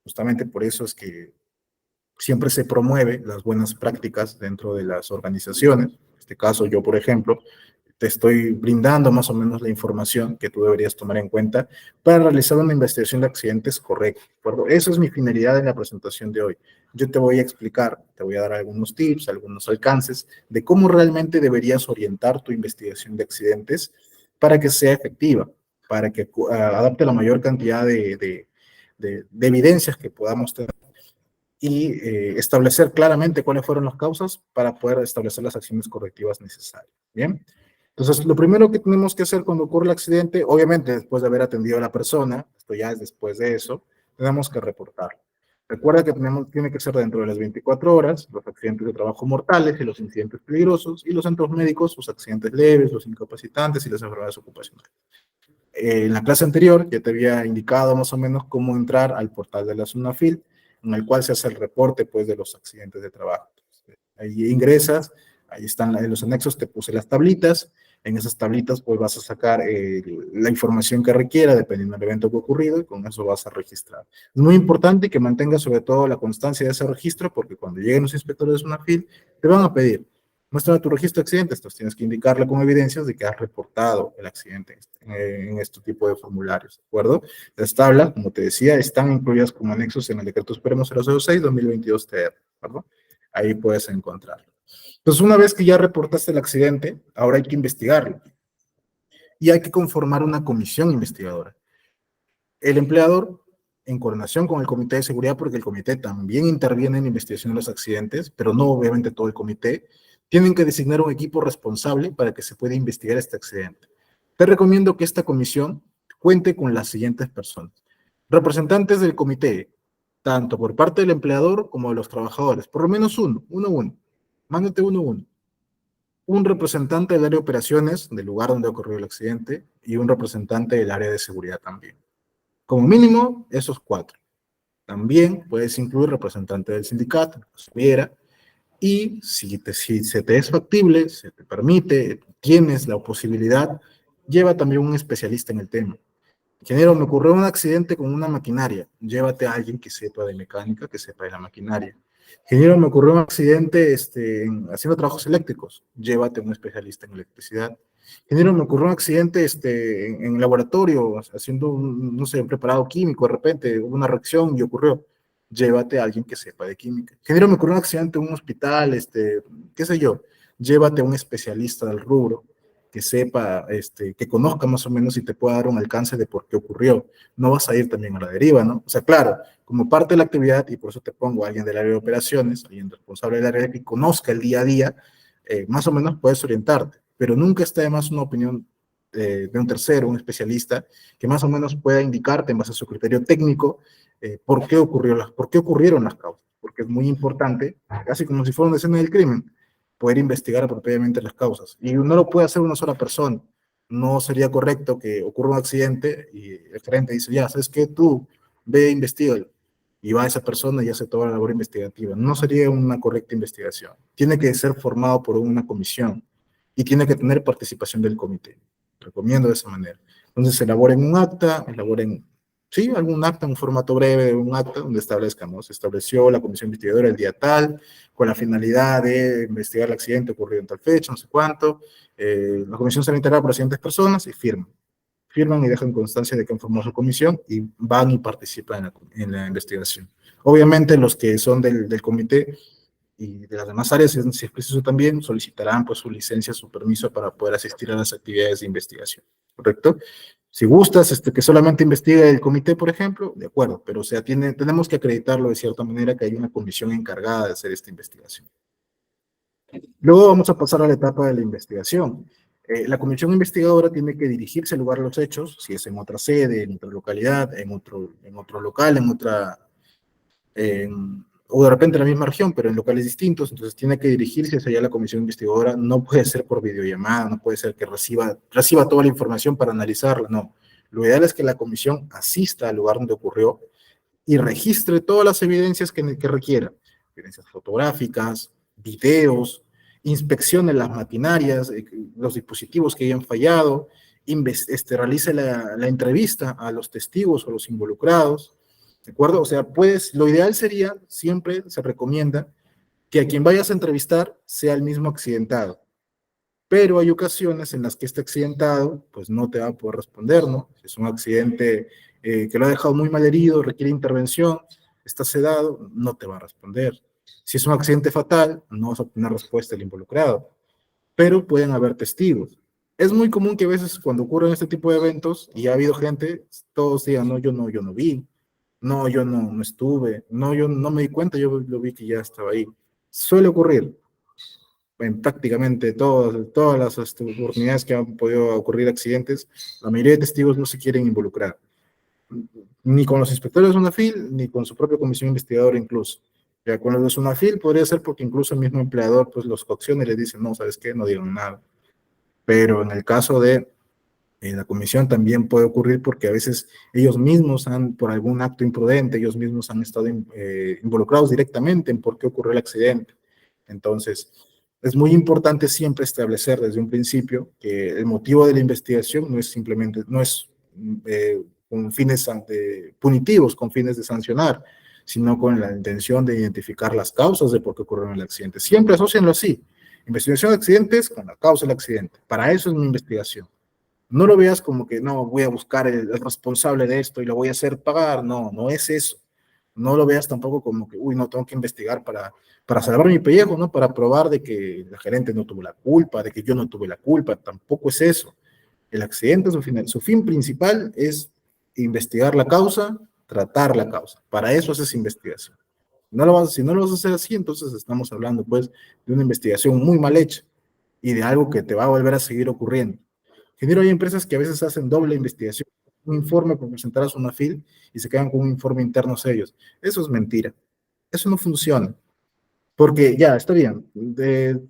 justamente por eso es que siempre se promueve las buenas prácticas dentro de las organizaciones. En este caso, yo, por ejemplo, te estoy brindando más o menos la información que tú deberías tomar en cuenta para realizar una investigación de accidentes correcta. Esa es mi finalidad en la presentación de hoy. Yo te voy a explicar, te voy a dar algunos tips, algunos alcances de cómo realmente deberías orientar tu investigación de accidentes para que sea efectiva, para que adapte la mayor cantidad de evidencias que podamos tener y establecer claramente cuáles fueron las causas para poder establecer las acciones correctivas necesarias. ¿Bien? Entonces, lo primero que tenemos que hacer cuando ocurre el accidente, obviamente después de haber atendido a la persona, esto ya es después de eso, tenemos que reportarlo. Recuerda que tiene que ser dentro de las 24 horas, los accidentes de trabajo mortales y los incidentes peligrosos, y los centros médicos, los accidentes leves, los incapacitantes y las enfermedades ocupacionales. En la clase anterior ya te había indicado más o menos cómo entrar al portal de la SUNAFIL, en el cual se hace el reporte pues, de los accidentes de trabajo. Ahí ingresas, ahí están en los anexos, te puse las tablitas, en esas tablitas pues vas a sacar la información que requiera dependiendo del evento que ha ocurrido y con eso vas a registrar. Es muy importante que mantengas sobre todo la constancia de ese registro porque cuando lleguen los inspectores de SUNAFIL te van a pedir, muestra tu registro de accidentes, entonces tienes que indicarle con evidencias de que has reportado el accidente en este tipo de formularios, ¿de acuerdo? Las tablas, como te decía, están incluidas como anexos en el Decreto Supremo 006-2022-TR, ¿de acuerdo? Ahí puedes encontrarlo. Entonces, una vez que ya reportaste el accidente, ahora hay que investigarlo. Y hay que conformar una comisión investigadora. El empleador, en coordinación con el Comité de Seguridad, porque el comité también interviene en la investigación de los accidentes, pero no obviamente todo el comité, tienen que designar un equipo responsable para que se pueda investigar este accidente. Te recomiendo que esta comisión cuente con las siguientes personas. Representantes del comité, tanto por parte del empleador como de los trabajadores, por lo menos uno. Mándate uno. Un representante del área de operaciones del lugar donde ha ocurrido el accidente y un representante del área de seguridad también. Como mínimo, esos 4. También puedes incluir representante del sindicato, si hubiera, y si se te es factible, se te permite, tienes la posibilidad, lleva también un especialista en el tema. Ingeniero, me ocurrió un accidente con una maquinaria. Llévate a alguien que sepa de mecánica, que sepa de la maquinaria. Ingeniero, me ocurrió un accidente haciendo trabajos eléctricos. Llévate a un especialista en electricidad. Ingeniero, me ocurrió un accidente en el laboratorio, haciendo no sé, un preparado químico, de repente hubo una reacción y ocurrió. Llévate a alguien que sepa de química. Ingeniero, me ocurrió un accidente en un hospital, qué sé yo. Llévate a un especialista del rubro que sepa, que conozca más o menos y te pueda dar un alcance de por qué ocurrió. No vas a ir también a la deriva, ¿no? O sea, claro, como parte de la actividad, y por eso te pongo a alguien del área de operaciones, alguien responsable del área que conozca el día a día, más o menos puedes orientarte, pero nunca está de más una opinión de un tercero, un especialista, que más o menos pueda indicarte en base a su criterio técnico por qué ocurrieron las causas, porque es muy importante, casi como si fuera una escena del crimen, poder investigar apropiadamente las causas. Y no lo puede hacer una sola persona. No sería correcto que ocurra un accidente y el gerente dice, ya, ¿sabes qué? Tú ve e investigalo. Y va esa persona y hace toda la labor investigativa. No sería una correcta investigación. Tiene que ser formado por una comisión y tiene que tener participación del comité. Recomiendo de esa manera. Entonces, elaboren un acta, elaboren, sí, algún acta, un formato breve de un acta donde establezcan, ¿no? Se estableció la comisión investigadora el día tal, con la finalidad de investigar el accidente ocurrido en tal fecha, no sé cuánto. La comisión será integrada por las siguientes personas y firman. Firman y dejan constancia de que han formado su comisión y van y participan en la investigación. Obviamente los que son del comité y de las demás áreas, si es preciso también, solicitarán pues su licencia, su permiso para poder asistir a las actividades de investigación, ¿correcto? Si gustas que solamente investigue el comité, por ejemplo, de acuerdo, pero o sea, tenemos que acreditarlo de cierta manera que hay una comisión encargada de hacer esta investigación. Luego vamos a pasar a la etapa de la investigación. La comisión investigadora tiene que dirigirse al lugar de los hechos, si es en otra sede, en otra localidad, en otro local, o de repente en la misma región, pero en locales distintos, entonces tiene que dirigirse hacia allá la comisión investigadora, no puede ser por videollamada, no puede ser que reciba toda la información para analizarla, no. Lo ideal es que la comisión asista al lugar donde ocurrió y registre todas las evidencias que requiera, evidencias fotográficas, videos, inspeccione las maquinarias, los dispositivos que hayan fallado, realice la entrevista a los testigos o los involucrados, ¿de acuerdo? O sea, pues lo ideal sería, siempre se recomienda, que a quien vayas a entrevistar sea el mismo accidentado. Pero hay ocasiones en las que este accidentado, pues no te va a poder responder, ¿no? Si es un accidente que lo ha dejado muy mal herido, requiere intervención, está sedado, no te va a responder. Si es un accidente fatal, no vas a obtener respuesta del involucrado. Pero pueden haber testigos. Es muy común que a veces cuando ocurren este tipo de eventos, y ha habido gente, todos digan, no, yo no vi, no, yo no estuve, no, yo no me di cuenta, yo lo vi que ya estaba ahí. Suele ocurrir en prácticamente todas las oportunidades que han podido ocurrir accidentes, la mayoría de testigos no se quieren involucrar, ni con los inspectores de UNAFIL, ni con su propia comisión investigadora incluso. Ya con los de UNAFIL podría ser porque incluso el mismo empleador pues los coacciona y les dice, no, ¿sabes qué? No digan nada. Pero en el caso de la comisión también puede ocurrir porque a veces ellos mismos han, por algún acto imprudente, ellos mismos han estado involucrados directamente en por qué ocurrió el accidente. Entonces, es muy importante siempre establecer desde un principio que el motivo de la investigación no es simplemente, no es con fines punitivos, con fines de sancionar, sino con la intención de identificar las causas de por qué ocurrió el accidente. Siempre asocienlo así. Investigación de accidentes con la causa del accidente. Para eso es mi investigación. No lo veas como que no, voy a buscar el responsable de esto y lo voy a hacer pagar. No, no es eso. No lo veas tampoco como que, uy, no, tengo que investigar para salvar mi pellejo, ¿no? Para probar de que la gerente no tuvo la culpa, de que yo no tuve la culpa. Tampoco es eso. El accidente, su fin principal es investigar la causa, tratar la causa. Para eso haces investigación. Si no lo vas a hacer así, entonces estamos hablando, pues, de una investigación muy mal hecha y de algo que te va a volver a seguir ocurriendo. Ingeniero, hay empresas que a veces hacen doble investigación, un informe por presentar a su UNAFIL y se quedan con un informe interno ellos. Eso es mentira. Eso no funciona. Porque ya, está bien,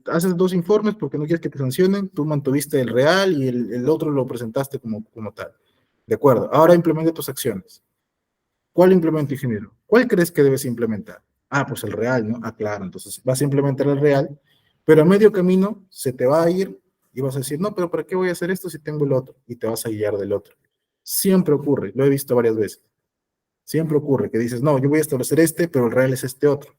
haces dos informes porque no quieres que te sancionen, tú mantuviste el real y el otro lo presentaste como tal. De acuerdo, ahora implementa tus acciones. ¿Cuál implemento, ingeniero? ¿Cuál crees que debes implementar? Ah, pues el real, ¿no? Ah, claro, entonces vas a implementar el real, pero a medio camino se te va a ir y vas a decir, no, pero ¿para qué voy a hacer esto si tengo el otro? Y te vas a guiar del otro. Siempre ocurre, lo he visto varias veces. Siempre ocurre que dices, no, yo voy a establecer pero el real es este otro.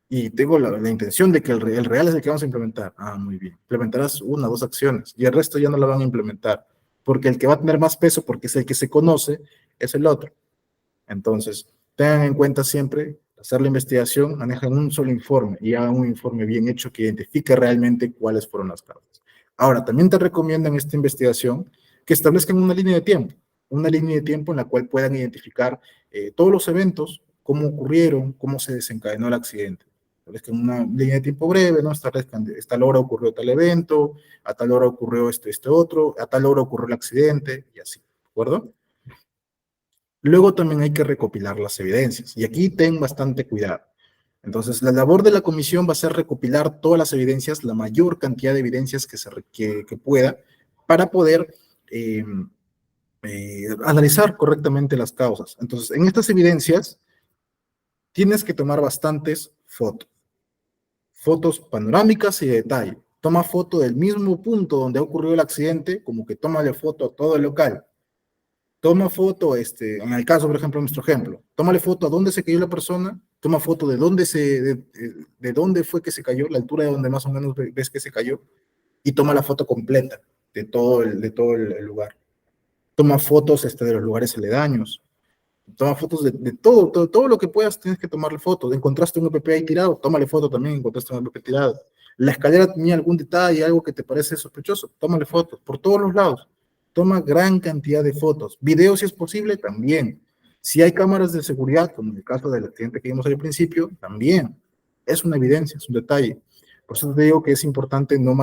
y tengo la intención de que el real es el que vamos a implementar. Ah, muy bien. Implementarás 1 o 2 acciones y el resto ya no la van a implementar, porque el que va a tener más peso, porque es el que se conoce, es el otro. Entonces, tengan en cuenta siempre hacer la investigación, manejan un solo informe y hagan un informe bien hecho que identifique realmente cuáles fueron las causas. Ahora, también te recomiendo en esta investigación que establezcan una línea de tiempo en la cual puedan identificar todos los eventos, cómo ocurrieron, cómo se desencadenó el accidente. Establezcan una línea de tiempo breve, ¿no? Establezcan, a tal hora ocurrió tal evento, a tal hora ocurrió este otro, a tal hora ocurrió el accidente, y así, ¿de acuerdo? Luego también hay que recopilar las evidencias, y aquí ten bastante cuidado. Entonces, la labor de la comisión va a ser recopilar todas las evidencias, la mayor cantidad de evidencias que pueda, para poder analizar correctamente las causas. Entonces, en estas evidencias, tienes que tomar bastantes fotos panorámicas y de detalle. Toma foto del mismo punto donde ha ocurrido el accidente, como que tómale foto a todo el local. Toma foto, en el caso, por ejemplo, nuestro ejemplo, tómale foto a dónde se cayó la persona, toma foto de dónde fue que se cayó, la altura de donde más o menos ves que se cayó, y toma la foto completa de todo el lugar. Toma fotos de los lugares aledaños, toma fotos de todo lo que puedas, tienes que tomarle fotos. Encontraste un EPP ahí tirado, tómale foto también, encontraste un EPP tirado. La escalera tenía algún detalle, algo que te parece sospechoso, tómale fotos, por todos los lados. Toma gran cantidad de fotos. Videos, si es posible, también. Si hay cámaras de seguridad, como en el caso del accidente que vimos al principio, también. Es una evidencia, es un detalle. Por eso te digo que es importante no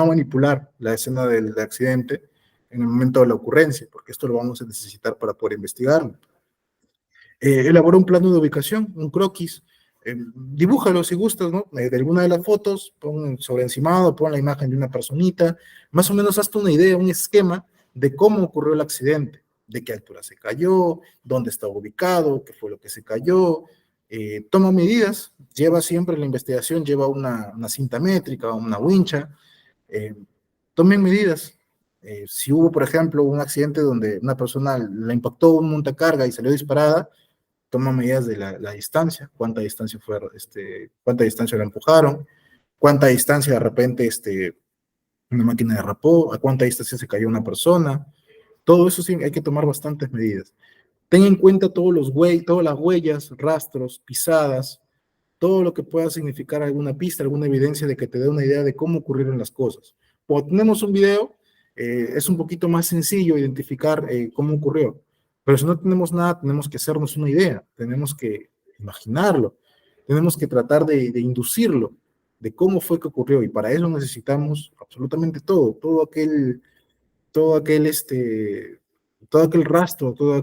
manipular la escena del accidente en el momento de la ocurrencia, porque esto lo vamos a necesitar para poder investigarlo. Elabora un plano de ubicación, un croquis, dibújalo si gustas, ¿no? De alguna de las fotos, pon sobre encimado, pon la imagen de una personita, más o menos hazte una idea, un esquema de cómo ocurrió el accidente, de qué altura se cayó, dónde estaba ubicado, qué fue lo que se cayó, toma medidas, lleva siempre la investigación, lleva una cinta métrica, una wincha, tomen medidas. Si hubo, por ejemplo, un accidente donde una persona la impactó un montacarga y salió disparada, toma medidas de la distancia, cuánta distancia la empujaron, cuánta distancia de repente una máquina derrapó, a cuánta distancia se cayó una persona. Todo eso sí hay que tomar bastantes medidas. Ten en cuenta todas las huellas, rastros, pisadas, todo lo que pueda significar alguna pista, alguna evidencia de que te dé una idea de cómo ocurrieron las cosas. Cuando tenemos un video, es un poquito más sencillo identificar cómo ocurrió. Pero si no tenemos nada, tenemos que hacernos una idea, tenemos que imaginarlo, tenemos que tratar de inducirlo, de cómo fue que ocurrió, y para eso necesitamos absolutamente todo aquel rastro, toda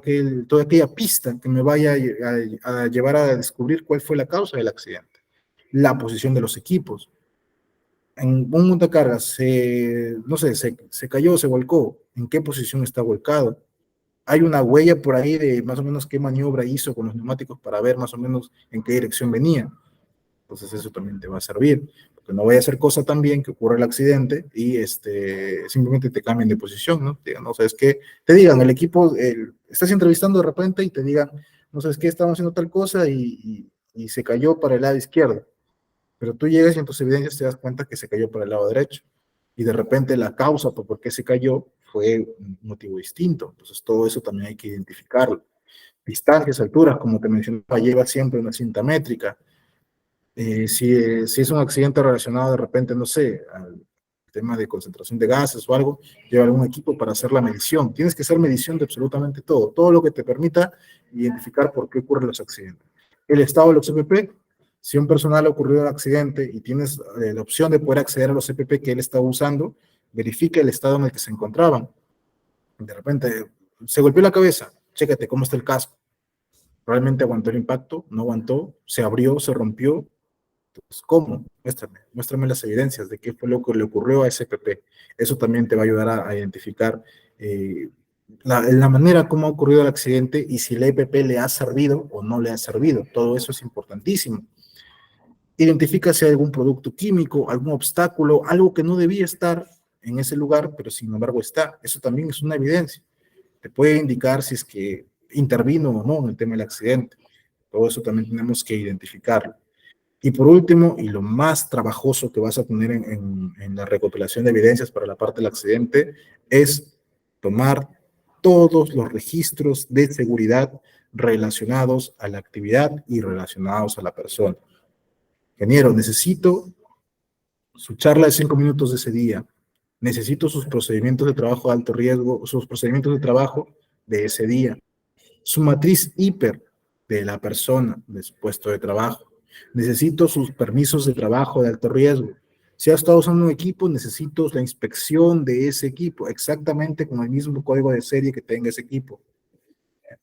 aquella pista que me vaya a llevar a descubrir cuál fue la causa del accidente, la posición de los equipos. En un montacargas, no sé, se cayó, se volcó, ¿en qué posición está volcado? Hay una huella por ahí de más o menos qué maniobra hizo con los neumáticos para ver más o menos en qué dirección venía. Entonces eso también te va a servir, porque no vaya a ser cosa también que ocurra el accidente y simplemente te cambien de posición, ¿no? Digan, no sabes qué, te digan, el equipo, estás entrevistando de repente y te digan, no sabes qué, estamos haciendo tal cosa y se cayó para el lado izquierdo, pero tú llegas y en tus evidencias te das cuenta que se cayó para el lado derecho, y de repente la causa por qué se cayó fue un motivo distinto. Entonces todo eso también hay que identificarlo. Distancias, alturas, como te mencionaba, lleva siempre una cinta métrica. Si es un accidente relacionado de repente, no sé, al tema de concentración de gases o algo, lleva algún equipo para hacer la medición. Tienes que hacer medición de absolutamente todo lo que te permita identificar por qué ocurren los accidentes. El estado de los CPP, si un personal ocurrió un accidente y tienes la opción de poder acceder a los CPP que él estaba usando, verifica el estado en el que se encontraban. De repente, se golpeó la cabeza, chécate cómo está el casco. ¿Realmente aguantó el impacto? ¿No aguantó? ¿Se abrió? ¿Se rompió? Entonces, ¿cómo? Muéstrame las evidencias de qué fue lo que le ocurrió a ese PP. Eso también te va a ayudar a identificar la manera como ha ocurrido el accidente y si el EPP le ha servido o no le ha servido. Todo eso es importantísimo. Identifica si hay algún producto químico, algún obstáculo, algo que no debía estar en ese lugar, pero sin embargo está. Eso también es una evidencia. Te puede indicar si es que intervino o no en el tema del accidente. Todo eso también tenemos que identificarlo. Y por último, y lo más trabajoso que vas a tener en la recopilación de evidencias para la parte del accidente, es tomar todos los registros de seguridad relacionados a la actividad y relacionados a la persona. Ingeniero, necesito su charla de 5 minutos de ese día, necesito sus procedimientos de trabajo de alto riesgo, sus procedimientos de trabajo de ese día, su matriz hiper de la persona, de su puesto de trabajo. Necesito sus permisos de trabajo de alto riesgo. Si ha estado usando un equipo, necesito la inspección de ese equipo, exactamente con el mismo código de serie que tenga ese equipo.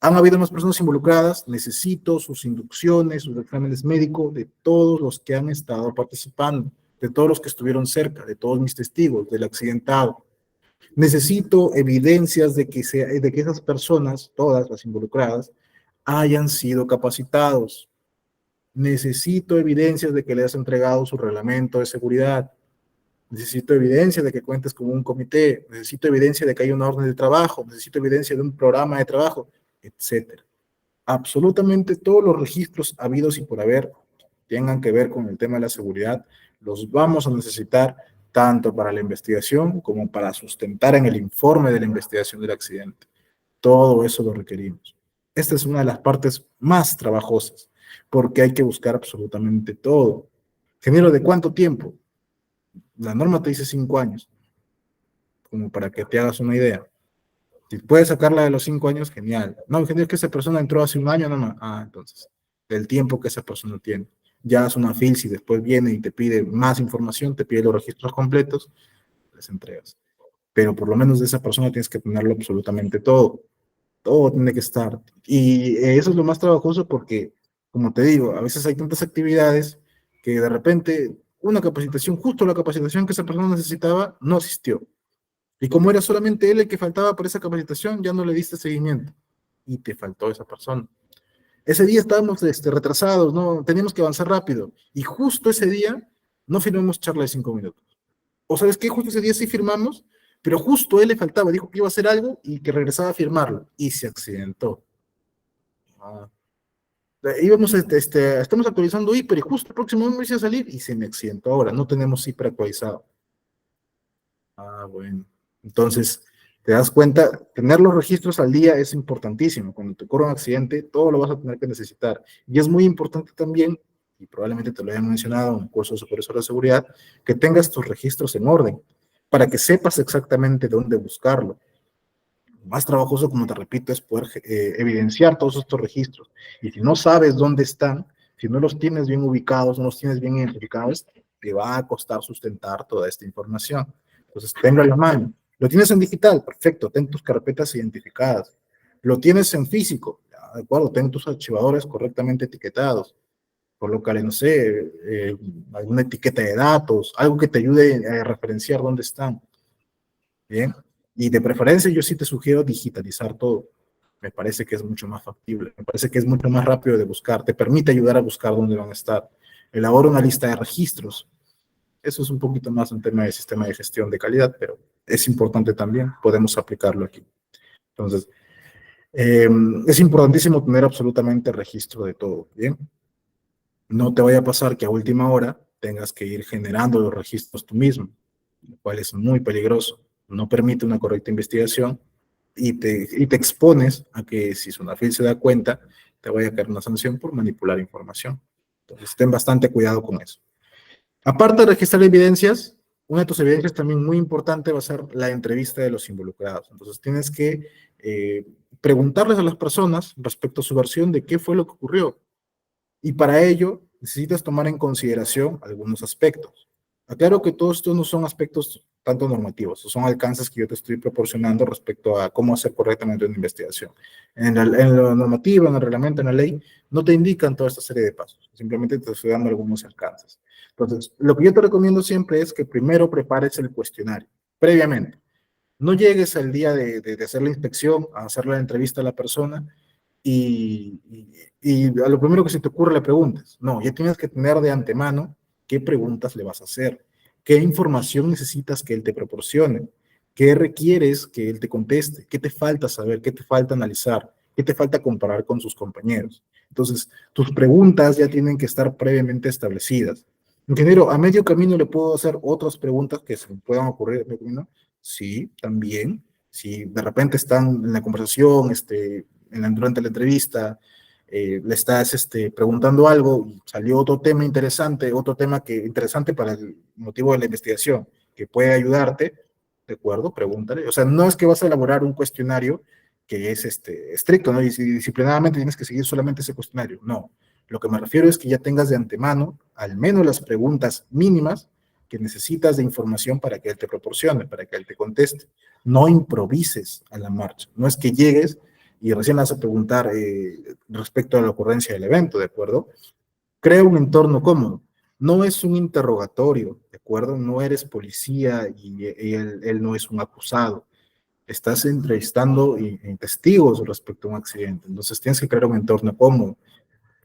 Han habido más personas involucradas, necesito sus inducciones, sus exámenes médicos de todos los que han estado participando, de todos los que estuvieron cerca, de todos mis testigos, del accidentado. Necesito evidencias de que esas personas, todas las involucradas, hayan sido capacitados. Necesito evidencias de que le has entregado su reglamento de seguridad. Necesito evidencia de que cuentes con un comité. Necesito evidencia de que hay una orden de trabajo. Necesito evidencia de un programa de trabajo, etcétera. Absolutamente todos los registros habidos y por haber tengan que ver con el tema de la seguridad, los vamos a necesitar tanto para la investigación como para sustentar en el informe de la investigación del accidente. Todo eso lo requerimos. Esta es una de las partes más trabajosas, porque hay que buscar absolutamente todo. Ingeniero, ¿de cuánto tiempo? La norma te dice 5 años, como para que te hagas una idea. Si puedes sacarla de los 5 años, genial. No, ingeniero, es que esa persona entró hace un año nomás. Ah, entonces, del tiempo que esa persona tiene. Ya es una FIL, si después viene y te pide más información, te pide los registros completos, les entregas. Pero por lo menos de esa persona tienes que tenerlo absolutamente todo. Todo tiene que estar. Y eso es lo más trabajoso porque, como te digo, a veces hay tantas actividades que de repente una capacitación, justo la capacitación que esa persona necesitaba, no asistió. Y como era solamente él el que faltaba para esa capacitación, ya no le diste seguimiento. Y te faltó esa persona. Ese día estábamos retrasados, ¿no? Teníamos que avanzar rápido. Y justo ese día no firmamos charla de 5 minutos. O sabes qué, justo ese día sí firmamos, pero justo él le faltaba, dijo que iba a hacer algo y que regresaba a firmarlo. Y se accidentó. Íbamos, estamos actualizando hiper y justo el próximo mes iba a salir y se me accidentó ahora. No tenemos hiper actualizado. Bueno. Entonces, te das cuenta, tener los registros al día es importantísimo. Cuando te ocurre un accidente, todo lo vas a tener que necesitar. Y es muy importante también, y probablemente te lo hayan mencionado en un curso de supervisor de seguridad, que tengas tus registros en orden, para que sepas exactamente dónde buscarlo. Lo más trabajoso, como te repito, es poder evidenciar todos estos registros. Y si no sabes dónde están, si no los tienes bien ubicados, no los tienes bien identificados, te va a costar sustentar toda esta información. Entonces, tenlo a la mano. ¿Lo tienes en digital? Perfecto, ten tus carpetas identificadas. ¿Lo tienes en físico? De acuerdo, ten tus archivadores correctamente etiquetados. Colócale, no sé, alguna etiqueta de datos, algo que te ayude a referenciar dónde están. Bien, y de preferencia yo sí te sugiero digitalizar todo. Me parece que es mucho más factible, me parece que es mucho más rápido de buscar, te permite ayudar a buscar dónde van a estar. Elabora una lista de registros. Eso es un poquito más un tema de sistema de gestión de calidad, pero es importante también, podemos aplicarlo aquí. Entonces, es importantísimo tener absolutamente registro de todo, ¿bien? No te vaya a pasar que a última hora tengas que ir generando los registros tú mismo, lo cual es muy peligroso. No permite una correcta investigación y te expones a que si Sunafil se da cuenta, te vaya a caer una sanción por manipular información. Entonces, ten bastante cuidado con eso. Aparte de registrar evidencias, una de tus evidencias también muy importante va a ser la entrevista de los involucrados. Entonces tienes que preguntarles a las personas respecto a su versión de qué fue lo que ocurrió. Y para ello necesitas tomar en consideración algunos aspectos. Aclaro que todos estos no son aspectos tanto normativos, son alcances que yo te estoy proporcionando respecto a cómo hacer correctamente una investigación. En la normativa, en el reglamento, en la ley, no te indican toda esta serie de pasos, simplemente te estoy dando algunos alcances. Entonces, lo que yo te recomiendo siempre es que primero prepares el cuestionario, previamente. No llegues al día de hacer la inspección, a hacer la entrevista a la persona y a lo primero que se te ocurre le preguntas. No, ya tienes que tener de antemano qué preguntas le vas a hacer, qué información necesitas que él te proporcione, qué requieres que él te conteste, qué te falta saber, qué te falta analizar, qué te falta comparar con sus compañeros. Entonces, tus preguntas ya tienen que estar previamente establecidas. Ingeniero, a medio camino le puedo hacer otras preguntas que se me puedan ocurrir a medio camino. Sí, también. Si de repente están en la conversación, durante la entrevista, le estás preguntando algo y salió otro tema interesante, interesante para el motivo de la investigación, que puede ayudarte, ¿de acuerdo? Pregúntale. O sea, no es que vas a elaborar un cuestionario que es estricto, ¿no? Y si disciplinadamente tienes que seguir solamente ese cuestionario. No. Lo que me refiero es que ya tengas de antemano al menos las preguntas mínimas que necesitas de información para que él te proporcione, para que él te conteste. No improvises a la marcha. No es que llegues y recién vas a preguntar respecto a la ocurrencia del evento, ¿de acuerdo? Crea un entorno cómodo. No es un interrogatorio, ¿de acuerdo? No eres policía y él no es un acusado. Estás entrevistando testigos respecto a un accidente. Entonces tienes que crear un entorno cómodo,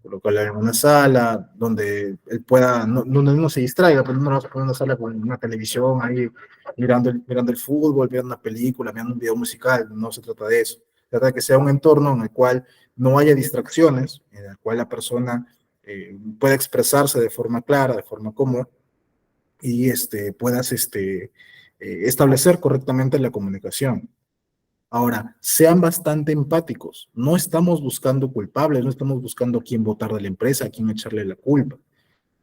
colocarlo en una sala donde él pueda, no se distraiga, pero no vas a poner una sala con una televisión ahí mirando el fútbol, mirando una película, mirando un video musical. No se trata de eso. Se trata de que sea un entorno en el cual no haya distracciones, en el cual la persona pueda expresarse de forma clara, de forma cómoda, y puedas establecer correctamente la comunicación. Ahora, sean bastante empáticos. No estamos buscando culpables, no estamos buscando a quién votar de la empresa, a quién echarle la culpa.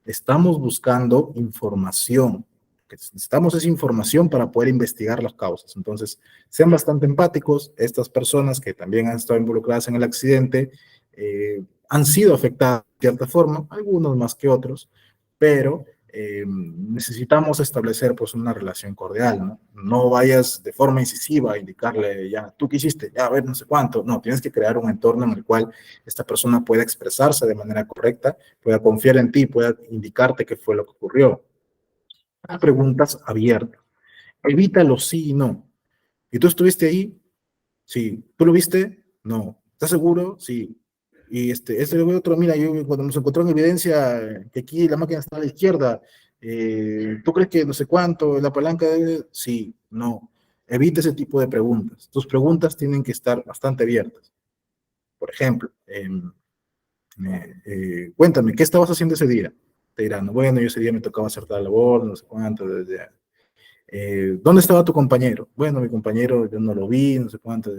Estamos buscando información. Lo que necesitamos es información para poder investigar las causas. Entonces, sean bastante empáticos. Estas personas que también han estado involucradas en el accidente han sido afectadas de cierta forma, algunos más que otros, pero necesitamos establecer pues una relación cordial, ¿no? No vayas de forma incisiva a indicarle, ya, ¿tú qué hiciste? Ya, a ver, no sé cuánto. No, tienes que crear un entorno en el cual esta persona pueda expresarse de manera correcta, pueda confiar en ti, pueda indicarte qué fue lo que ocurrió. Haz preguntas abiertas. Evita los sí y no. ¿Y tú estuviste ahí? Sí. ¿Tú lo viste? No. ¿Estás seguro? Sí. Y otro, mira, yo cuando nos encontró en evidencia que aquí la máquina está a la izquierda, ¿tú crees que no sé cuánto, la palanca debe? Sí, no. Evita ese tipo de preguntas. Tus preguntas tienen que estar bastante abiertas. Por ejemplo, cuéntame, ¿qué estabas haciendo ese día? Te dirán, bueno, yo ese día me tocaba hacer tal labor, no sé cuánto, ¿dónde estaba tu compañero? Bueno, mi compañero yo no lo vi, no sé cuánto.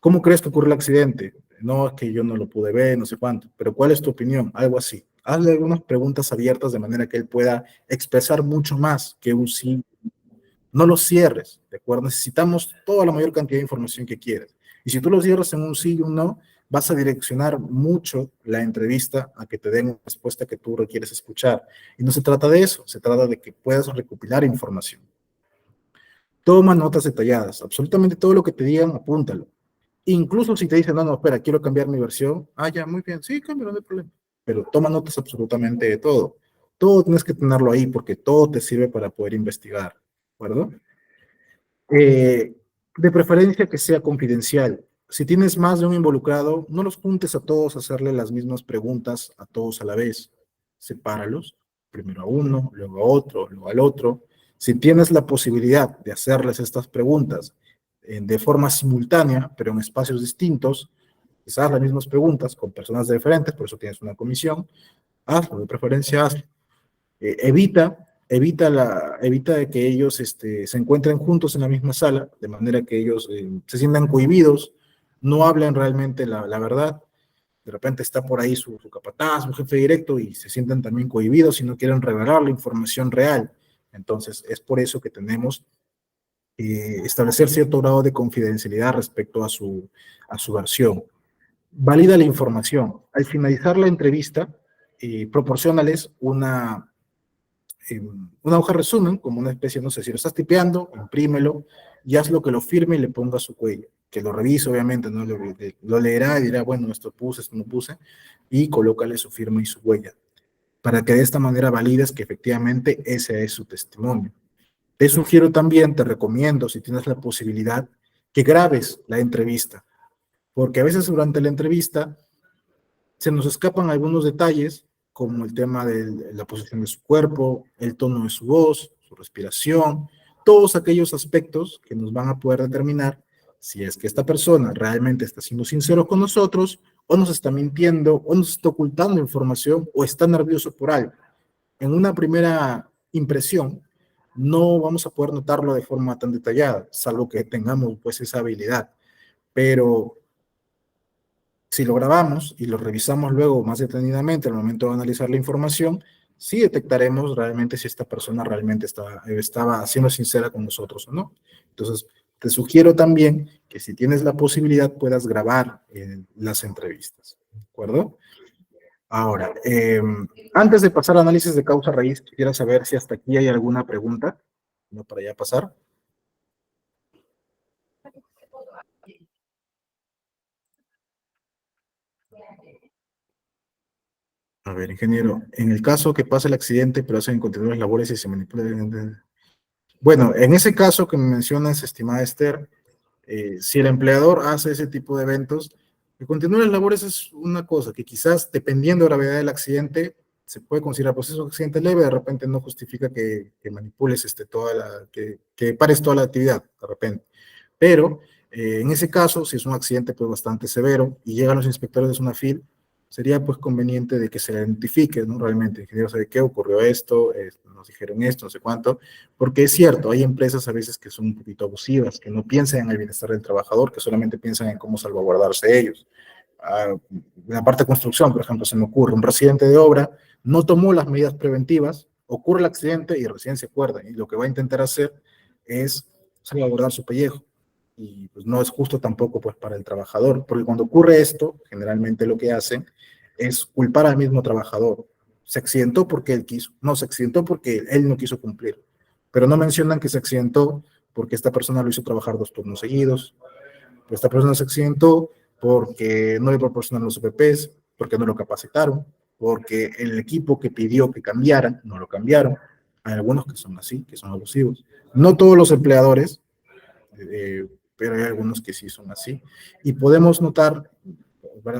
¿Cómo crees que ocurrió el accidente? No, es que yo no lo pude ver, no sé cuánto. Pero ¿cuál es tu opinión? Algo así. Hazle algunas preguntas abiertas de manera que él pueda expresar mucho más que un sí. No lo cierres, ¿de acuerdo? Necesitamos toda la mayor cantidad de información que quieras. Y si tú lo cierras en un sí y un no, vas a direccionar mucho la entrevista a que te den una respuesta que tú requieres escuchar. Y no se trata de eso, se trata de que puedas recopilar información. Toma notas detalladas. Absolutamente todo lo que te digan, apúntalo. Incluso si te dicen, no, espera, quiero cambiar mi versión. Ah, ya, muy bien, sí, cámbialo, no hay problema. Pero toma notas absolutamente de todo. Todo tienes que tenerlo ahí porque todo te sirve para poder investigar, ¿de acuerdo? De preferencia que sea confidencial. Si tienes más de un involucrado, no los juntes a todos a hacerle las mismas preguntas a todos a la vez. Sepáralos, primero a uno, luego a otro, luego al otro. Si tienes la posibilidad de hacerles estas preguntas de forma simultánea, pero en espacios distintos, quizás las mismas preguntas con personas diferentes, por eso tienes una comisión, hazlo, de preferencia hazlo. Evita de que ellos se encuentren juntos en la misma sala, de manera que ellos se sientan cohibidos, no hablen realmente la verdad. De repente está por ahí su capataz, su jefe directo, y se sienten también cohibidos y no quieren revelar la información real. Entonces, es por eso que tenemos establecer cierto grado de confidencialidad respecto a su versión. Valida la información. Al finalizar la entrevista, proporciónales una hoja resumen, como una especie, no sé, si lo estás tipeando, imprímelo y haz lo que lo firme y le ponga su cuello. Que lo revise, obviamente, ¿no? Lo leerá y dirá, bueno, esto puse, esto no puse, y colócale su firma y su huella, para que de esta manera valides que efectivamente ese es su testimonio. Te sugiero también, te recomiendo, si tienes la posibilidad, que grabes la entrevista, porque a veces durante la entrevista se nos escapan algunos detalles, como el tema de la posición de su cuerpo, el tono de su voz, su respiración, todos aquellos aspectos que nos van a poder determinar si es que esta persona realmente está siendo sincero con nosotros o nos está mintiendo, o nos está ocultando información, o está nervioso por algo. En una primera impresión, no vamos a poder notarlo de forma tan detallada, salvo que tengamos pues esa habilidad. Pero si lo grabamos y lo revisamos luego más detenidamente al momento de analizar la información, sí detectaremos realmente si esta persona realmente estaba siendo sincera con nosotros o no. Entonces, te sugiero también que si tienes la posibilidad puedas grabar las entrevistas, ¿de acuerdo? Ahora, antes de pasar al análisis de causa raíz, quisiera saber si hasta aquí hay alguna pregunta, no para ya pasar. A ver, ingeniero, en el caso que pase el accidente, pero hacen continuar las labores y se manipula. Bueno, en ese caso que me mencionas, estimada Esther, si el empleador hace ese tipo de eventos, que continúen las labores es una cosa que quizás, dependiendo de la gravedad del accidente, se puede considerar pues es un accidente leve, de repente no justifica que manipules que pares toda la actividad, de repente. Pero en ese caso, si es un accidente pues bastante severo y llegan los inspectores de SUNAFIL, sería pues conveniente de que se identifique, ¿no? Realmente, ingeniero, ¿sabe qué ocurrió esto? Nos dijeron esto, no sé cuánto, porque es cierto, hay empresas a veces que son un poquito abusivas, que no piensan en el bienestar del trabajador, que solamente piensan en cómo salvaguardarse ellos. En la parte de construcción, por ejemplo, se me ocurre, un residente de obra no tomó las medidas preventivas, ocurre el accidente y recién se acuerda, y lo que va a intentar hacer es salvaguardar su pellejo. Y pues no es justo tampoco pues para el trabajador, porque cuando ocurre esto, generalmente lo que hacen es culpar al mismo trabajador. Se accidentó porque él quiso, no, se accidentó porque él no quiso cumplir, pero no mencionan que se accidentó porque esta persona lo hizo trabajar 2 turnos seguidos, esta persona se accidentó porque no le proporcionaron los UPPs, porque no lo capacitaron, porque el equipo que pidió que cambiaran, no lo cambiaron. Hay algunos que son así, que son abusivos. No todos los empleadores, pero hay algunos que sí son así. Y podemos notar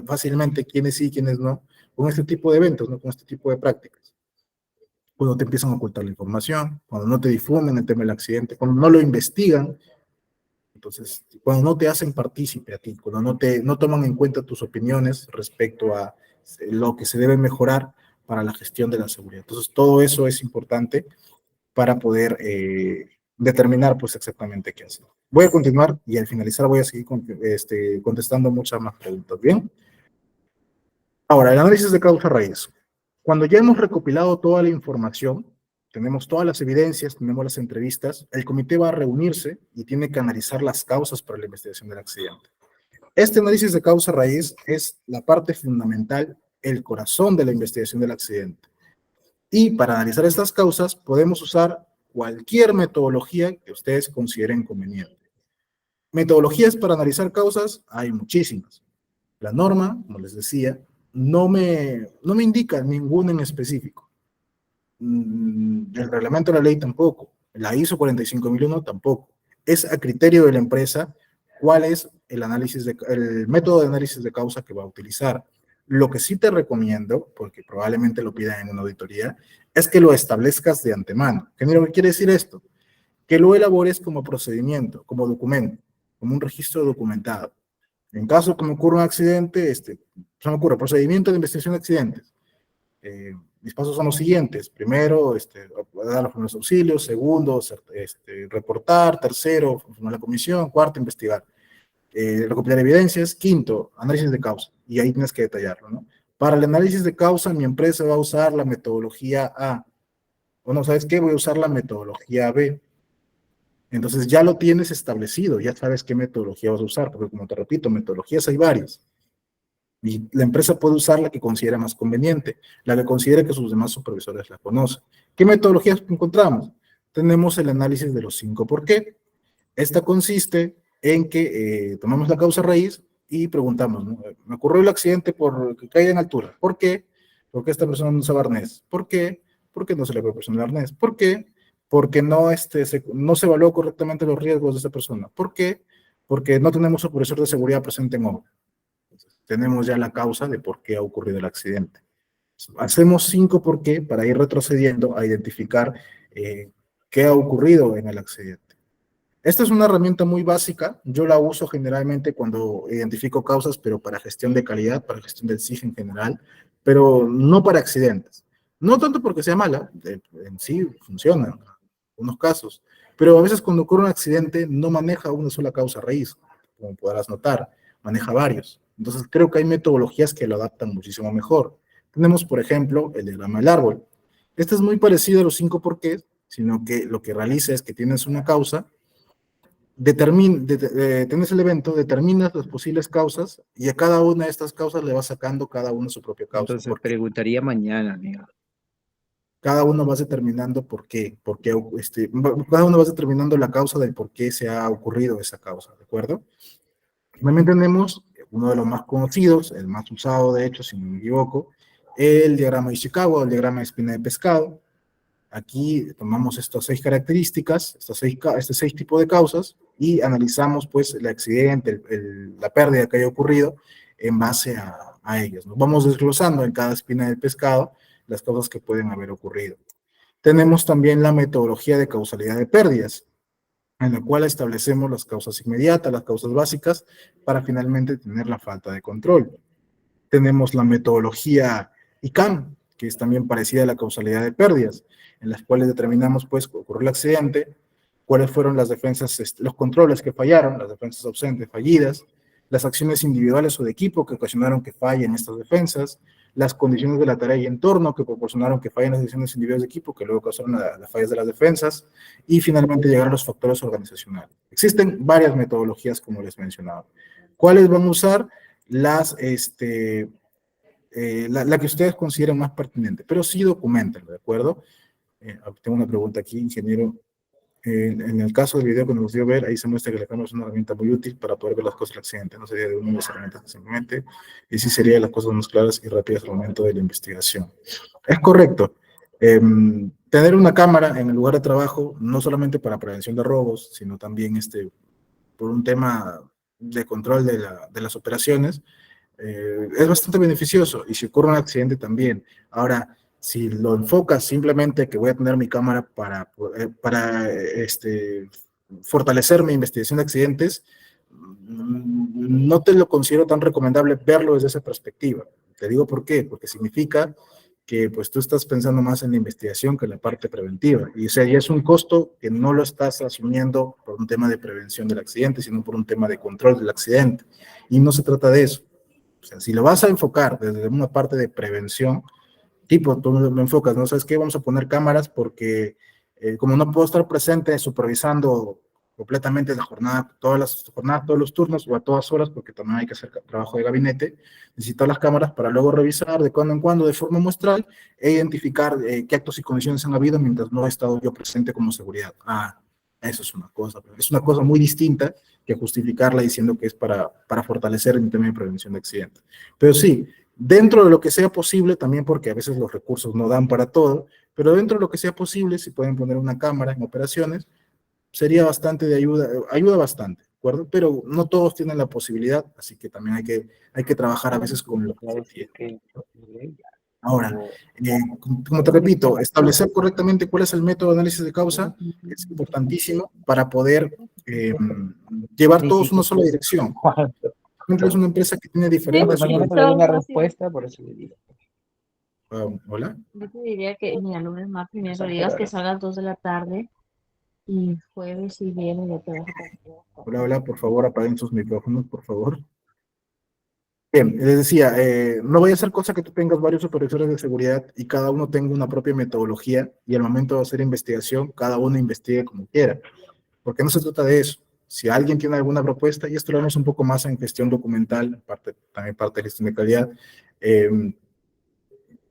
fácilmente quiénes sí y quiénes no con este tipo de eventos, ¿no? Con este tipo de prácticas. Cuando te empiezan a ocultar la información, cuando no te difunden el tema del accidente, cuando no lo investigan, entonces, cuando no te hacen partícipe a ti, cuando no toman en cuenta tus opiniones respecto a lo que se debe mejorar para la gestión de la seguridad. Entonces, todo eso es importante para poder determinar pues exactamente qué hacer. Voy a continuar y al finalizar voy a seguir contestando muchas más preguntas, ¿bien? Ahora, el análisis de causa raíz. Cuando ya hemos recopilado toda la información, tenemos todas las evidencias, tenemos las entrevistas, el comité va a reunirse y tiene que analizar las causas para la investigación del accidente. Este análisis de causa raíz es la parte fundamental, el corazón de la investigación del accidente. Y para analizar estas causas podemos usar cualquier metodología que ustedes consideren conveniente. Metodologías para analizar causas hay muchísimas. La norma, como les decía, no me indica ninguna en específico. El reglamento de la ley tampoco. La ISO 45001 tampoco. Es a criterio de la empresa cuál es el método de análisis de causa que va a utilizar. Lo que sí te recomiendo, porque probablemente lo pidan en una auditoría, es que lo establezcas de antemano. ¿Qué quiere decir esto? Que lo elabores como procedimiento, como documento, como un registro documentado. En caso que me ocurra un accidente, se me ocurre procedimiento de investigación de accidentes. Mis pasos son los siguientes. Primero, dar los primeros auxilios. Segundo, reportar. Tercero, formar la comisión. Cuarto, investigar. Recopilar evidencias. Quinto, análisis de causa. Y ahí tienes que detallarlo, ¿no? Para el análisis de causa, mi empresa va a usar la metodología A. O no, ¿sabes qué? Voy a usar la metodología B. Entonces ya lo tienes establecido, ya sabes qué metodología vas a usar, porque como te repito, metodologías hay varias. Y la empresa puede usar la que considera más conveniente, la que considere que sus demás supervisores la conocen. ¿Qué metodologías encontramos? Tenemos el análisis de los 5 por qué. Esta consiste en que tomamos la causa raíz y preguntamos, ¿no? Me ocurrió el accidente por caída en altura. ¿Por qué? Porque esta persona no usaba arnés. ¿Por qué? Porque no se le proporcionó el arnés. ¿Por qué? Porque no se evaluó correctamente los riesgos de esta persona. ¿Por qué? Porque no tenemos supervisor de seguridad presente en obra. Tenemos ya la causa de por qué ha ocurrido el accidente. Hacemos 5 por qué para ir retrocediendo a identificar qué ha ocurrido en el accidente. Esta es una herramienta muy básica, yo la uso generalmente cuando identifico causas, pero para gestión de calidad, para gestión del SIG en general, pero no para accidentes. No tanto porque sea mala, en sí funciona en algunos casos, pero a veces cuando ocurre un accidente no maneja una sola causa raíz, como podrás notar, maneja varios. Entonces creo que hay metodologías que lo adaptan muchísimo mejor. Tenemos, por ejemplo, el diagrama del árbol. Este es muy parecido a los 5 porqués, sino que lo que realiza es que tienes una causa, tienes el evento, determinas las posibles causas y a cada una de estas causas le vas sacando cada una su propia causa. Entonces Porque preguntaría mañana, amigo. cada uno va determinando cada uno va determinando la causa del por qué se ha ocurrido esa causa, ¿de acuerdo? También tenemos uno de los más conocidos, el más usado de hecho, si no me equivoco, el diagrama de Ishikawa o el diagrama de espina de pescado. Aquí tomamos estas 6 características, estos 6 tipos de causas, y analizamos pues el accidente, la pérdida que haya ocurrido en base a ellas. Nos vamos desglosando en cada espina del pescado las causas que pueden haber ocurrido. Tenemos también la metodología de causalidad de pérdidas, en la cual establecemos las causas inmediatas, las causas básicas, para finalmente tener la falta de control. Tenemos la metodología ICAM, que es también parecida a la causalidad de pérdidas, en las cuales determinamos, pues, ocurrió el accidente, cuáles fueron las defensas, los controles que fallaron, las defensas ausentes, fallidas, las acciones individuales o de equipo que ocasionaron que fallen estas defensas, las condiciones de la tarea y entorno que proporcionaron que fallen las decisiones individuales de equipo que luego causaron las fallas de las defensas, y finalmente llegar a los factores organizacionales. Existen varias metodologías, como les mencionaba. ¿Cuáles van a usar? La que ustedes consideren más pertinente, pero sí documentenlo, ¿de acuerdo? Tengo una pregunta aquí, ingeniero. En el caso del video que nos dio ver, ahí se muestra que la cámara es una herramienta muy útil para poder ver las cosas del accidente. No sería de una de las herramientas simplemente, y sí sería de las cosas más claras y rápidas al momento de la investigación. Es correcto. Tener una cámara en el lugar de trabajo, no solamente para prevención de robos, sino también por un tema de control de las operaciones, es bastante beneficioso, y si ocurre un accidente también. Ahora, si lo enfocas simplemente que voy a tener mi cámara para fortalecer mi investigación de accidentes, no te lo considero tan recomendable verlo desde esa perspectiva. Te digo por qué, porque significa que pues tú estás pensando más en la investigación que en la parte preventiva, y o sea, ya es un costo que no lo estás asumiendo por un tema de prevención del accidente, sino por un tema de control del accidente, y no se trata de eso. O sea, si lo vas a enfocar desde una parte de prevención, tipo, tú lo enfocas, ¿no? ¿Sabes qué? Vamos a poner cámaras porque como no puedo estar presente supervisando completamente la jornada, todas las jornadas, todos los turnos o a todas horas, porque también hay que hacer trabajo de gabinete, necesito las cámaras para luego revisar de cuando en cuando de forma muestral e identificar qué actos y condiciones han habido mientras no he estado yo presente como seguridad. Eso es una cosa muy distinta que justificarla diciendo que es para fortalecer el tema de prevención de accidentes. Pero sí, dentro de lo que sea posible, también porque a veces los recursos no dan para todo, pero dentro de lo que sea posible, si pueden poner una cámara en operaciones, sería bastante de ayuda bastante, ¿de acuerdo? Pero no todos tienen la posibilidad, así que también hay que trabajar a veces con lo que se tiene. Ahora, como te repito, establecer correctamente cuál es el método de análisis de causa es importantísimo para poder llevar todos una sola dirección. Por ejemplo, es una empresa que tiene diferentes... Mañana te doy una respuesta, por eso le digo. ¿Hola? Yo te diría que mi alumno es más primero, digas que salga a las 2 de la tarde y jueves y viernes ya te vas a Hola, por favor, apaguen sus micrófonos, por favor. Bien, les decía, no vaya a ser cosa que tú tengas varios supervisores de seguridad y cada uno tenga una propia metodología y al momento de hacer investigación, cada uno investigue como quiera, porque no se trata de eso. Si alguien tiene alguna propuesta, y esto lo vemos un poco más en gestión documental, también parte de gestión de calidad,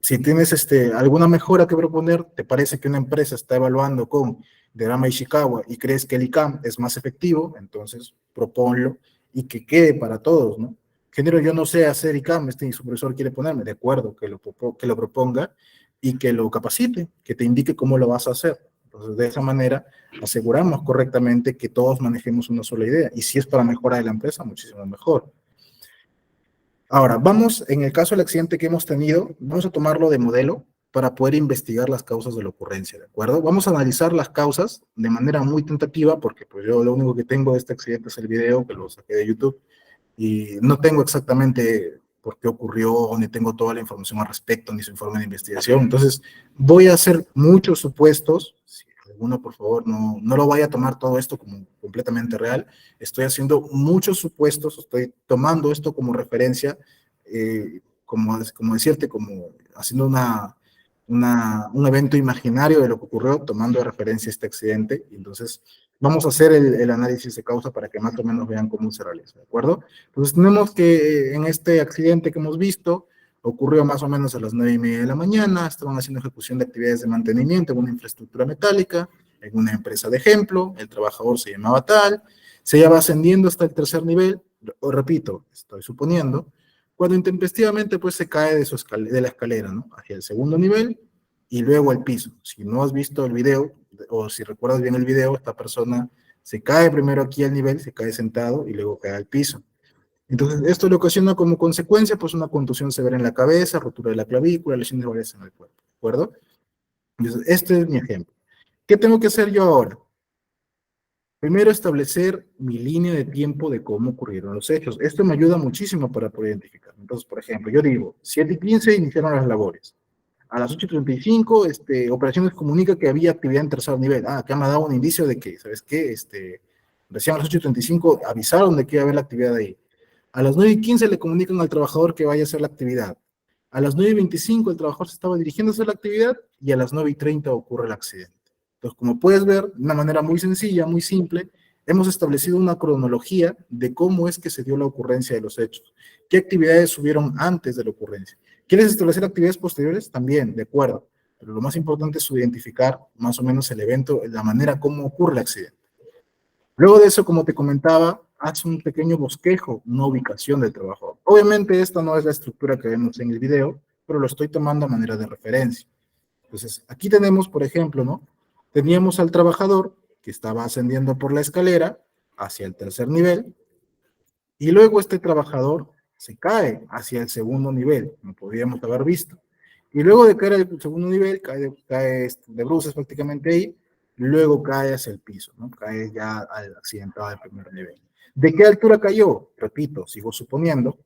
si tienes alguna mejora que proponer, te parece que una empresa está evaluando con Diagrama Ishikawa y crees que el ICAM es más efectivo, entonces proponlo y que quede para todos, ¿no? Género, yo no sé hacer ICAM, este supervisor quiere ponerme, de acuerdo, que lo proponga y que lo capacite, que te indique cómo lo vas a hacer. Entonces, de esa manera, aseguramos correctamente que todos manejemos una sola idea. Y si es para mejora de la empresa, muchísimo mejor. Ahora, en el caso del accidente que hemos tenido, vamos a tomarlo de modelo, para poder investigar las causas de la ocurrencia, ¿de acuerdo? Vamos a analizar las causas de manera muy tentativa, porque pues yo lo único que tengo de este accidente es el video que lo saqué de YouTube, y no tengo exactamente por qué ocurrió, ni tengo toda la información al respecto, ni su informe de investigación. Entonces, voy a hacer muchos supuestos. Si alguno, por favor, no lo vaya a tomar todo esto como completamente real. Estoy haciendo muchos supuestos, estoy tomando esto como referencia, como decirte, como haciendo un evento imaginario de lo que ocurrió, tomando de referencia este accidente. Y entonces, vamos a hacer el análisis de causa para que más o menos vean cómo se realiza, ¿de acuerdo? Entonces, tenemos que en este accidente que hemos visto, ocurrió más o menos a las 9:30 de la mañana, estaban haciendo ejecución de actividades de mantenimiento en una infraestructura metálica, en una empresa de ejemplo, el trabajador se llamaba tal, se iba ascendiendo hasta el tercer nivel, repito, estoy suponiendo, cuando intempestivamente pues se cae de la escalera, ¿no? Hacia el segundo nivel y luego al piso. Si no has visto el video, o si recuerdas bien el video, esta persona se cae primero aquí al nivel, se cae sentado y luego cae al piso. Entonces, esto le ocasiona como consecuencia pues una contusión severa en la cabeza, rotura de la clavícula, lesiones varias en el cuerpo, ¿de acuerdo? Entonces, este es mi ejemplo. ¿Qué tengo que hacer yo ahora? Primero, establecer mi línea de tiempo de cómo ocurrieron los hechos. Esto me ayuda muchísimo para poder identificar. Entonces, por ejemplo, yo digo, 7:15 iniciaron las labores. A las 8:35, Operaciones comunica que había actividad en tercer nivel. Acá me ha dado un indicio de que, ¿sabes qué? Recién a las 8:35 avisaron de que iba a haber la actividad ahí. A las 9:15 le comunican al trabajador que vaya a hacer la actividad. A las 9:25 el trabajador se estaba dirigiendo a hacer la actividad y a las 9:30 ocurre el accidente. Entonces, como puedes ver, de una manera muy sencilla, muy simple, hemos establecido una cronología de cómo es que se dio la ocurrencia de los hechos. ¿Qué actividades hubieron antes de la ocurrencia? ¿Quieres establecer actividades posteriores? También, de acuerdo. Pero lo más importante es identificar más o menos el evento, la manera como ocurre el accidente. Luego de eso, como te comentaba, haz un pequeño bosquejo, una ubicación del trabajador. Obviamente esta no es la estructura que vemos en el video, pero lo estoy tomando a manera de referencia. Entonces, aquí tenemos, por ejemplo, ¿no? Teníamos al trabajador que estaba ascendiendo por la escalera hacia el tercer nivel, y luego este trabajador se cae hacia el segundo nivel, como podríamos haber visto. Y luego de caer al segundo nivel, cae de bruces prácticamente ahí, luego cae hacia el piso, ¿no? Cae ya al accidentado del primer nivel. ¿De qué altura cayó? Repito, sigo suponiendo,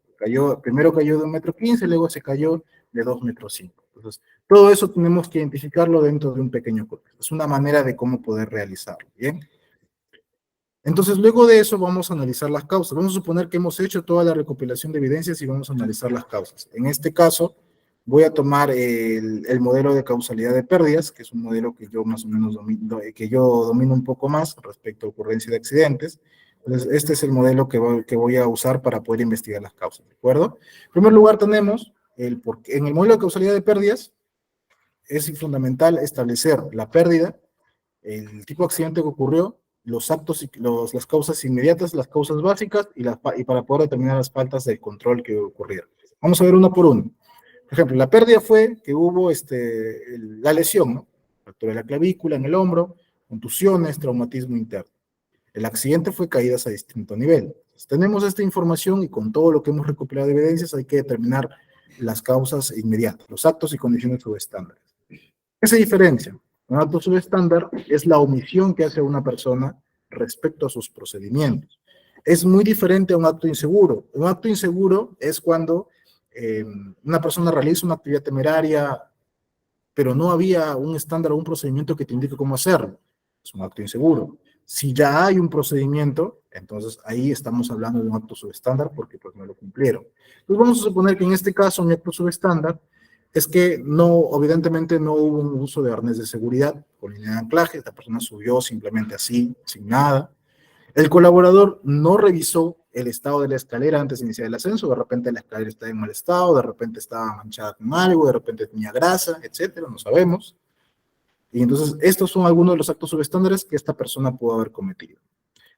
primero cayó de 1,15 m, luego se cayó de 2,5 m. Entonces, todo eso tenemos que identificarlo dentro de un pequeño contexto. Es una manera de cómo poder realizarlo, ¿bien? Entonces, luego de eso vamos a analizar las causas. Vamos a suponer que hemos hecho toda la recopilación de evidencias y vamos a analizar las causas. En este caso, voy a tomar el modelo de causalidad de pérdidas, que es un modelo que yo más o menos domino un poco más respecto a ocurrencia de accidentes. Entonces, este es el modelo que voy a usar para poder investigar las causas, ¿de acuerdo? En primer lugar tenemos, en el modelo de causalidad de pérdidas, es fundamental establecer la pérdida, el tipo de accidente que ocurrió, los actos, las causas inmediatas, las causas básicas, y para poder determinar las faltas de control que ocurrieron. Vamos a ver uno por uno. Por ejemplo, la pérdida fue que hubo la lesión, ¿no? Fractura de la clavícula en el hombro, contusiones, traumatismo interno. El accidente fue caídas a distinto nivel. Entonces, tenemos esta información y con todo lo que hemos recopilado de evidencias hay que determinar las causas inmediatas, los actos y condiciones subestándares. ¿Qué se diferencia? Un acto subestándar es la omisión que hace una persona respecto a sus procedimientos. Es muy diferente a un acto inseguro. Un acto inseguro es cuando una persona realiza una actividad temeraria, pero no había un estándar o un procedimiento que te indique cómo hacerlo. Es un acto inseguro. Si ya hay un procedimiento, entonces ahí estamos hablando de un acto subestándar porque pues no lo cumplieron. Entonces vamos a suponer que en este caso mi acto subestándar es que evidentemente no hubo un uso de arnés de seguridad con línea de anclaje, esta persona subió simplemente así, sin nada. El colaborador no revisó el estado de la escalera antes de iniciar el ascenso, de repente la escalera está en mal estado, de repente estaba manchada con algo, de repente tenía grasa, etcétera, no sabemos. Y entonces estos son algunos de los actos subestándares que esta persona pudo haber cometido.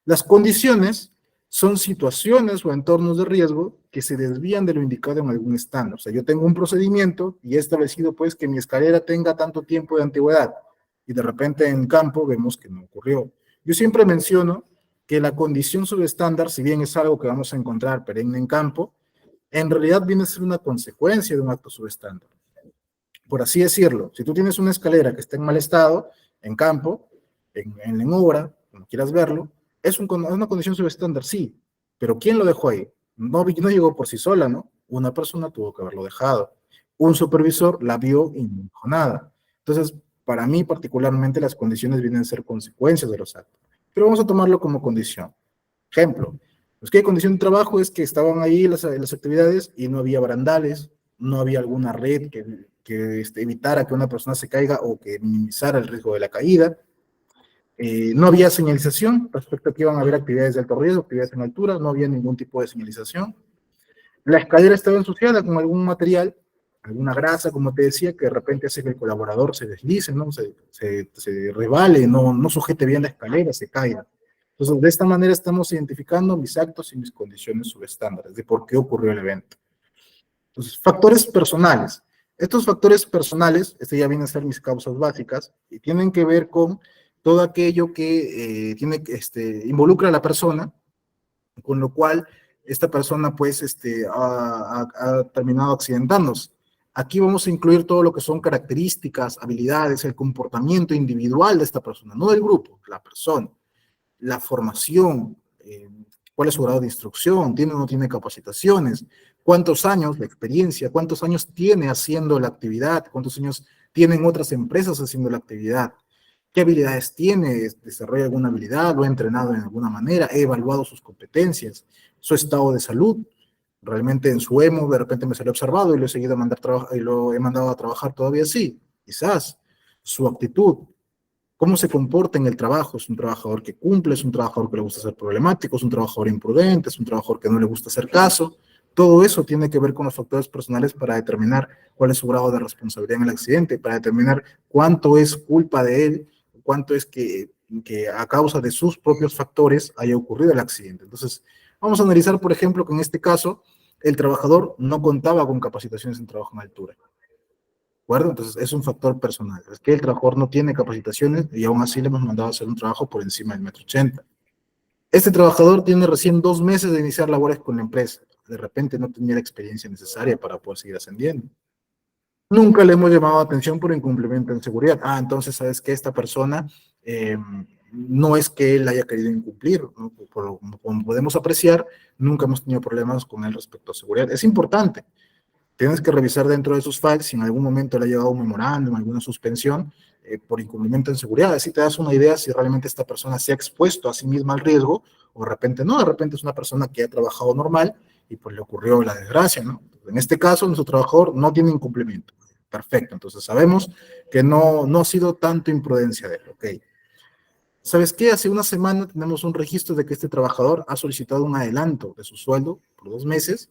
Las condiciones son situaciones o entornos de riesgo que se desvían de lo indicado en algún estándar. O sea, yo tengo un procedimiento y he establecido pues que mi escalera tenga tanto tiempo de antigüedad y de repente en campo vemos que no ocurrió. Yo siempre menciono que la condición subestándar, si bien es algo que vamos a encontrar perenne en campo, en realidad viene a ser una consecuencia de un acto subestándar. por así decirlo, si tú tienes una escalera que está en mal estado, en campo, en obra, como quieras verlo, es una condición subestándar, sí, pero ¿quién lo dejó ahí? No llegó por sí sola, ¿no? Una persona tuvo que haberlo dejado. Un supervisor la vio y no dijo nada. Entonces, para mí particularmente las condiciones vienen a ser consecuencias de los actos. Pero vamos a tomarlo como condición. Ejemplo, pues que condición de trabajo es que estaban ahí las actividades y no había barandales, no había alguna red que evitara que una persona se caiga o que minimizara el riesgo de la caída. No había señalización respecto a que iban a haber actividades de alto riesgo, actividades en altura, no había ningún tipo de señalización. La escalera estaba ensuciada con algún material, alguna grasa, como te decía, que de repente hace que el colaborador se deslice, ¿no? Se resbale, no sujete bien la escalera, se caiga. Entonces, de esta manera estamos identificando mis actos y mis condiciones subestándares de por qué ocurrió el evento. Entonces, factores personales. Estos factores personales, ya vienen a ser mis causas básicas, y tienen que ver con todo aquello que involucra a la persona, con lo cual esta persona pues ha terminado accidentándose. Aquí vamos a incluir todo lo que son características, habilidades, el comportamiento individual de esta persona, no del grupo, la persona, la formación, cuál es su grado de instrucción, tiene o no tiene capacitaciones, cuántos años, la experiencia, cuántos años tiene haciendo la actividad, cuántos años tienen otras empresas haciendo la actividad, qué habilidades tiene, desarrolla alguna habilidad, lo ha entrenado en alguna manera, he evaluado sus competencias, su estado de salud, realmente en su emo de repente me salió observado y lo he seguido y lo he mandado a trabajar todavía así, quizás, su actitud, cómo se comporta en el trabajo, es un trabajador que cumple, es un trabajador que le gusta ser problemático, es un trabajador imprudente, es un trabajador que no le gusta hacer caso, todo eso tiene que ver con los factores personales para determinar cuál es su grado de responsabilidad en el accidente, para determinar cuánto es culpa de él, cuánto es que a causa de sus propios factores haya ocurrido el accidente. Entonces, vamos a analizar, por ejemplo, que en este caso, el trabajador no contaba con capacitaciones en trabajo en altura. ¿De acuerdo? Entonces, es un factor personal. Es que el trabajador no tiene capacitaciones y aún así le hemos mandado a hacer un trabajo por encima del 1,80 m. Este trabajador tiene recién 2 meses de iniciar labores con la empresa. De repente no tenía la experiencia necesaria para poder seguir ascendiendo. Nunca le hemos llamado atención por incumplimiento en seguridad. Entonces, ¿sabes qué? Esta persona no es que él haya querido incumplir, ¿no? Como podemos apreciar, nunca hemos tenido problemas con él respecto a seguridad. Es importante. Tienes que revisar dentro de sus files si en algún momento le ha llegado un memorándum, alguna suspensión por incumplimiento en seguridad. Así te das una idea si realmente esta persona se ha expuesto a sí misma al riesgo o de repente no, de repente es una persona que ha trabajado normal y pues le ocurrió la desgracia, ¿no? En este caso, nuestro trabajador no tiene incumplimiento. Perfecto, entonces sabemos que no ha sido tanto imprudencia de él, ¿ok? ¿Sabes qué? Hace una semana tenemos un registro de que este trabajador ha solicitado un adelanto de su sueldo por 2 meses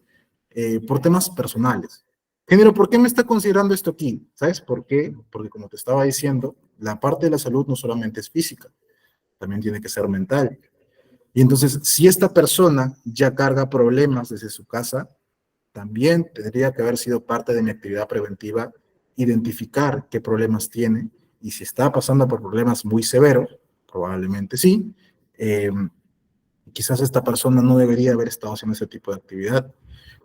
por temas personales. Género, ¿por qué me está considerando esto aquí? ¿Sabes por qué? Porque como te estaba diciendo, la parte de la salud no solamente es física, también tiene que ser mental. Y entonces, si esta persona ya carga problemas desde su casa, también tendría que haber sido parte de mi actividad preventiva identificar qué problemas tiene y si está pasando por problemas muy severos, probablemente sí, quizás esta persona no debería haber estado haciendo ese tipo de actividad.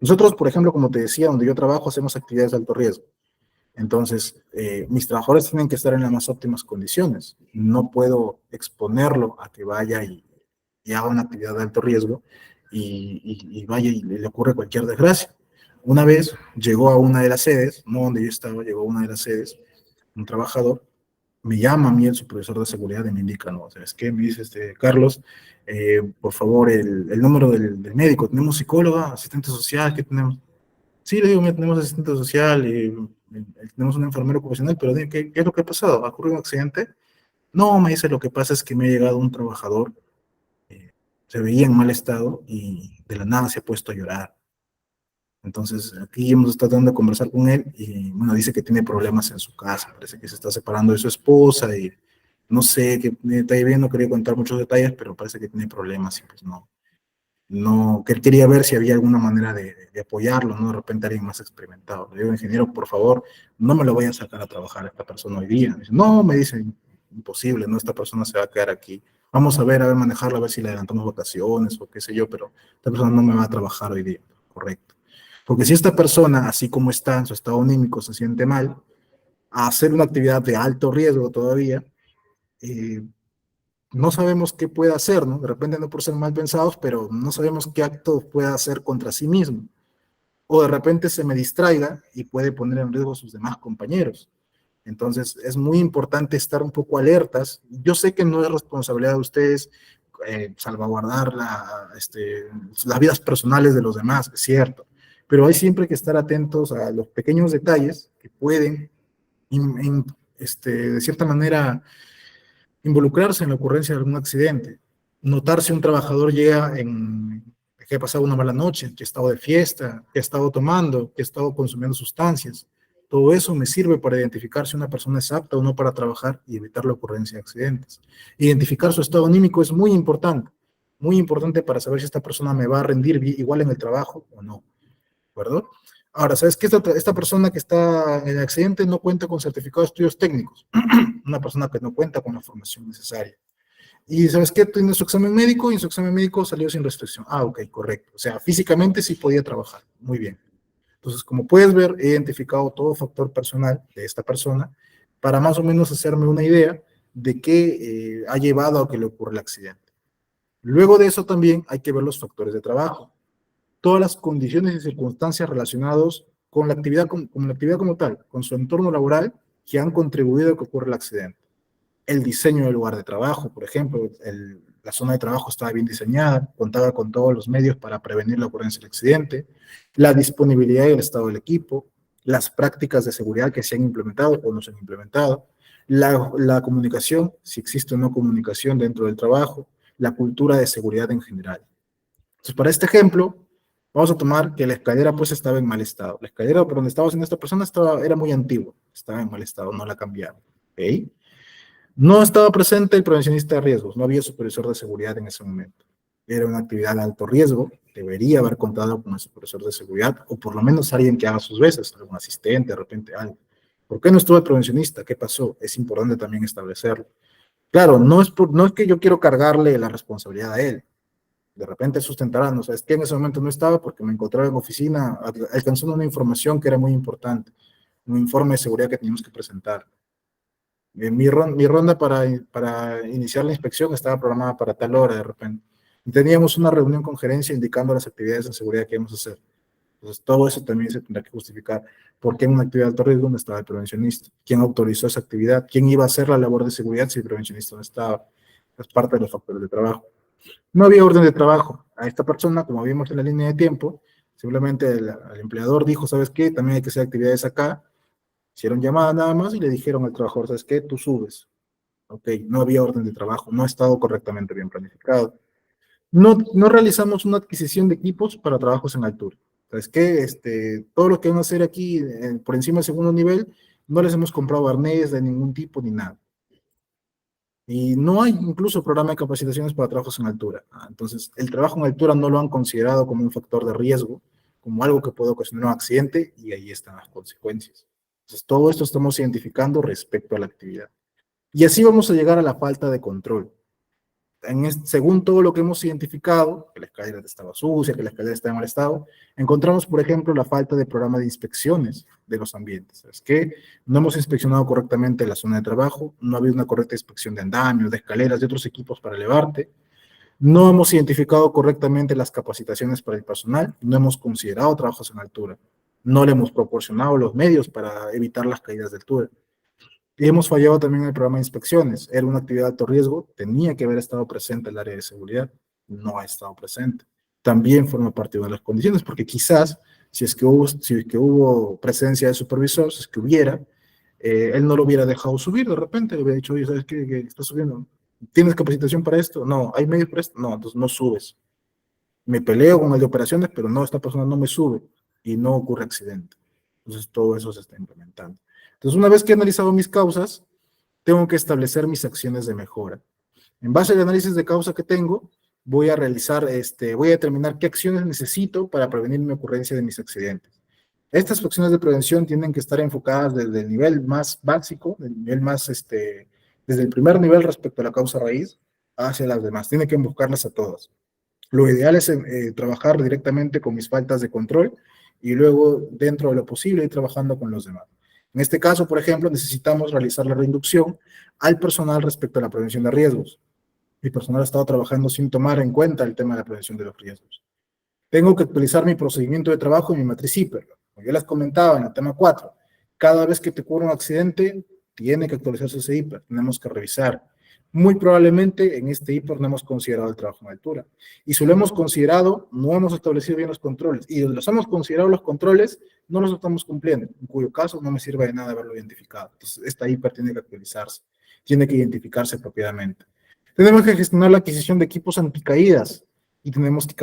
Nosotros, por ejemplo, como te decía, donde yo trabajo, hacemos actividades de alto riesgo. Entonces, mis trabajadores tienen que estar en las más óptimas condiciones. No puedo exponerlo a que vaya y haga una actividad de alto riesgo y vaya y le ocurre cualquier desgracia. Una vez llegó a una de las sedes, no donde yo estaba, llegó a una de las sedes, un trabajador, me llama a mí el supervisor de seguridad y me indica, no, ¿sabes qué? Me dice, Carlos, por favor, el número del médico, ¿tenemos psicóloga, asistente social? ¿Qué tenemos? Sí, le digo, mira, tenemos asistente social, tenemos un enfermero ocupacional, pero dime, ¿qué es lo que ha pasado? ¿Ha ocurrido un accidente? No, me dice, lo que pasa es que me ha llegado un trabajador, se veía en mal estado y de la nada se ha puesto a llorar. Entonces, aquí hemos estado tratando de conversar con él y, bueno, dice que tiene problemas en su casa, parece que se está separando de su esposa y no sé qué detalle bien, no quería contar muchos detalles, pero parece que tiene problemas y pues que él quería ver si había alguna manera de apoyarlo, ¿no? De repente alguien más experimentado. Le digo, ingeniero, por favor, no me lo vaya a sacar a trabajar esta persona hoy día. Dice, no, me dice, imposible, ¿no? Esta persona se va a quedar aquí. Vamos a ver manejarla, a ver si le adelantamos vacaciones o qué sé yo, pero esta persona no me va a trabajar hoy día. Correcto. Porque si esta persona, así como está en su estado anímico, se siente mal, a hacer una actividad de alto riesgo todavía, no sabemos qué puede hacer, ¿no? De repente no por ser mal pensados, pero no sabemos qué acto puede hacer contra sí mismo. O de repente se me distraiga y puede poner en riesgo a sus demás compañeros. Entonces, es muy importante estar un poco alertas. Yo sé que no es responsabilidad de ustedes salvaguardar las vidas personales de los demás, es cierto, pero hay siempre que estar atentos a los pequeños detalles que pueden, de cierta manera, involucrarse en la ocurrencia de algún accidente. Notar si un trabajador llega que ha pasado una mala noche, que ha estado de fiesta, que ha estado tomando, que ha estado consumiendo sustancias. Todo eso me sirve para identificar si una persona es apta o no para trabajar y evitar la ocurrencia de accidentes. Identificar su estado anímico es muy importante para saber si esta persona me va a rendir igual en el trabajo o no, ¿de acuerdo? Ahora, ¿sabes qué? Esta persona que está en el accidente no cuenta con certificado de estudios técnicos, una persona que no cuenta con la formación necesaria. Y ¿sabes qué? Tiene su examen médico y en su examen médico salió sin restricción. Ah, ok, correcto. O sea, físicamente sí podía trabajar. Muy bien. Entonces, como puedes ver, he identificado todo factor personal de esta persona para más o menos hacerme una idea de qué ha llevado a que le ocurra el accidente. Luego de eso también hay que ver los factores de trabajo. Todas las condiciones y circunstancias relacionadas con la actividad, con la actividad como tal, con su entorno laboral, que han contribuido a que ocurra el accidente. El diseño del lugar de trabajo, por ejemplo, la zona de trabajo estaba bien diseñada, contaba con todos los medios para prevenir la ocurrencia del accidente, la disponibilidad y el estado del equipo, las prácticas de seguridad que se han implementado o no se han implementado, la comunicación, si existe o no comunicación dentro del trabajo, la cultura de seguridad en general. Entonces, para este ejemplo, vamos a tomar que la escalera pues estaba en mal estado. La escalera por donde estaba haciendo esta persona era muy antigua, estaba en mal estado, no la cambiaron. ¿Ok? No estaba presente el prevencionista de riesgos, no había supervisor de seguridad en ese momento. Era una actividad de alto riesgo, debería haber contado con el supervisor de seguridad, o por lo menos alguien que haga sus veces, algún asistente, de repente algo. ¿Por qué no estuvo el prevencionista? ¿Qué pasó? Es importante también establecerlo. Claro, no es que yo quiero cargarle la responsabilidad a él. De repente sustentarán, o sea, es que en ese momento no estaba porque me encontraba en oficina alcanzando una información que era muy importante, un informe de seguridad que teníamos que presentar. Mi ronda para iniciar la inspección estaba programada para tal hora de repente. Y teníamos una reunión con gerencia indicando las actividades de seguridad que íbamos a hacer. Entonces, todo eso también se tendrá que justificar. ¿Por qué en una actividad de alto riesgo no estaba el prevencionista? ¿Quién autorizó esa actividad? ¿Quién iba a hacer la labor de seguridad si el prevencionista no estaba? Es parte de los factores de trabajo. No había orden de trabajo. A esta persona, como vimos en la línea de tiempo, simplemente el empleador dijo, ¿sabes qué? También hay que hacer actividades acá. Hicieron llamada nada más y le dijeron al trabajador, ¿sabes qué? Tú subes. Ok, no había orden de trabajo, no ha estado correctamente bien planificado. No realizamos una adquisición de equipos para trabajos en altura. ¿Sabes qué? Todo lo que van a hacer aquí por encima del segundo nivel, no les hemos comprado arnés de ningún tipo ni nada. Y no hay incluso programa de capacitaciones para trabajos en altura. Entonces, el trabajo en altura no lo han considerado como un factor de riesgo, como algo que puede ocasionar un accidente, y ahí están las consecuencias. Entonces, todo esto estamos identificando respecto a la actividad. Y así vamos a llegar a la falta de control. Según todo lo que hemos identificado, que la escalera estaba sucia, que la escalera estaba en mal estado, encontramos, por ejemplo, la falta de programa de inspecciones de los ambientes. Es que no hemos inspeccionado correctamente la zona de trabajo, no ha habido una correcta inspección de andamios, de escaleras, de otros equipos para elevarte, no hemos identificado correctamente las capacitaciones para el personal, no hemos considerado trabajos en altura, no le hemos proporcionado los medios para evitar las caídas de altura. Y hemos fallado también en el programa de inspecciones. Era una actividad de alto riesgo, tenía que haber estado presente el área de seguridad, no ha estado presente. También forma parte de las condiciones, porque quizás, si es que hubo presencia de supervisor, si es que hubiera, él no lo hubiera dejado subir de repente, le hubiera dicho, oye, ¿sabes qué? ¿Estás subiendo? ¿Tienes capacitación para esto? No. ¿Hay medios para esto? No, entonces no subes. Me peleo con el de operaciones, pero no, esta persona no me sube y no ocurre accidente. Entonces todo eso se está implementando. Entonces, una vez que he analizado mis causas, tengo que establecer mis acciones de mejora. En base al análisis de causa que tengo, voy a determinar qué acciones necesito para prevenir mi ocurrencia de mis accidentes. Estas acciones de prevención tienen que estar enfocadas desde el nivel más básico, desde el primer nivel respecto a la causa raíz, hacia las demás. Tienen que buscarlas a todas. Lo ideal es trabajar directamente con mis faltas de control y luego, dentro de lo posible, ir trabajando con los demás. En este caso, por ejemplo, necesitamos realizar la reinducción al personal respecto a la prevención de riesgos. Mi personal ha estado trabajando sin tomar en cuenta el tema de la prevención de los riesgos. Tengo que actualizar mi procedimiento de trabajo y mi matriz IPER. Como ya les comentaba en el tema 4, cada vez que te ocurre un accidente, tiene que actualizarse ese IPER. Tenemos que revisar. Muy probablemente en este IPER no hemos considerado el trabajo en altura. Y si lo hemos considerado, no hemos establecido bien los controles. Y donde los hemos considerado los controles, no los estamos cumpliendo, en cuyo caso no me sirve de nada haberlo identificado. Entonces, esta IPER tiene que actualizarse, tiene que identificarse propiamente. Tenemos que gestionar la adquisición de equipos anticaídas y tenemos que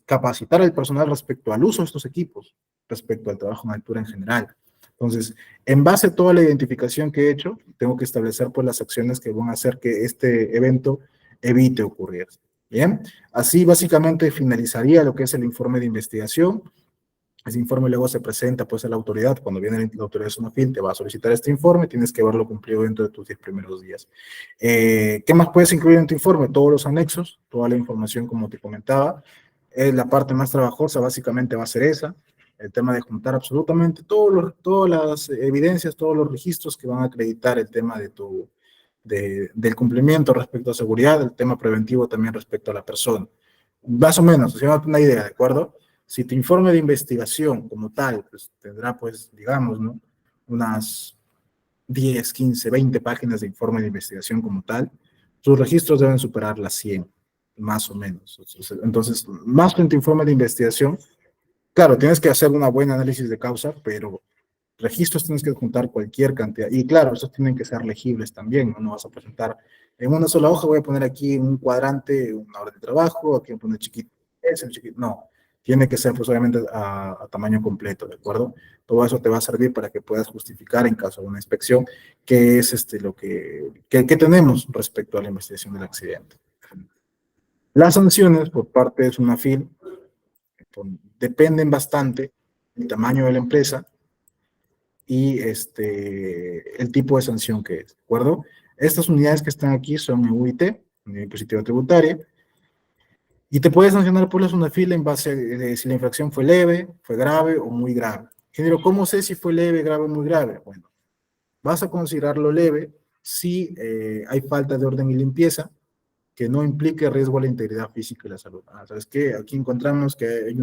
capacitar al personal respecto al uso de estos equipos, respecto al trabajo en altura en general. Entonces, en base a toda la identificación que he hecho, tengo que establecer pues las acciones que van a hacer que este evento evite ocurrir. Bien, así básicamente finalizaría lo que es el informe de investigación. Ese informe luego se presenta pues a la autoridad. Cuando viene la autoridad de SUNAFIL, te va a solicitar este informe, tienes que verlo cumplido dentro de tus 10 primeros días. ¿Qué más puedes incluir en tu informe? Todos los anexos, toda la información como te comentaba. La parte más trabajosa básicamente va a ser esa, el tema de juntar absolutamente todas las evidencias, todos los registros que van a acreditar el tema del cumplimiento respecto a seguridad, el tema preventivo también respecto a la persona. Más o menos, si una idea, ¿de acuerdo? Si tu informe de investigación como tal, pues tendrá pues, digamos, ¿no? Unas 10, 15, 20 páginas de informe de investigación como tal, tus registros deben superar las 100, más o menos. Entonces, más que en tu informe de investigación, claro, tienes que hacer una buena análisis de causa, pero registros tienes que juntar cualquier cantidad. Y claro, esos tienen que ser legibles también, ¿no? No vas a presentar en una sola hoja, voy a poner aquí en un cuadrante una hora de trabajo, aquí voy a poner chiquito, no. Tiene que ser, pues, obviamente, a tamaño completo, ¿de acuerdo? Todo eso te va a servir para que puedas justificar en caso de una inspección qué es lo que tenemos respecto a la investigación del accidente. Las sanciones por parte de SUNAFIL dependen bastante del tamaño de la empresa y el tipo de sanción que es, ¿de acuerdo? Estas unidades que están aquí son UIT, Unidad Impositiva Tributaria, y te puedes sancionar por la SUNAFIL en base a si la infracción fue leve, fue grave o muy grave. Ingeniero, ¿cómo sé si fue leve, grave o muy grave? Bueno, vas a considerarlo leve si hay falta de orden y limpieza que no implique riesgo a la integridad física y la salud. ¿Sabes qué? Aquí encontramos que hay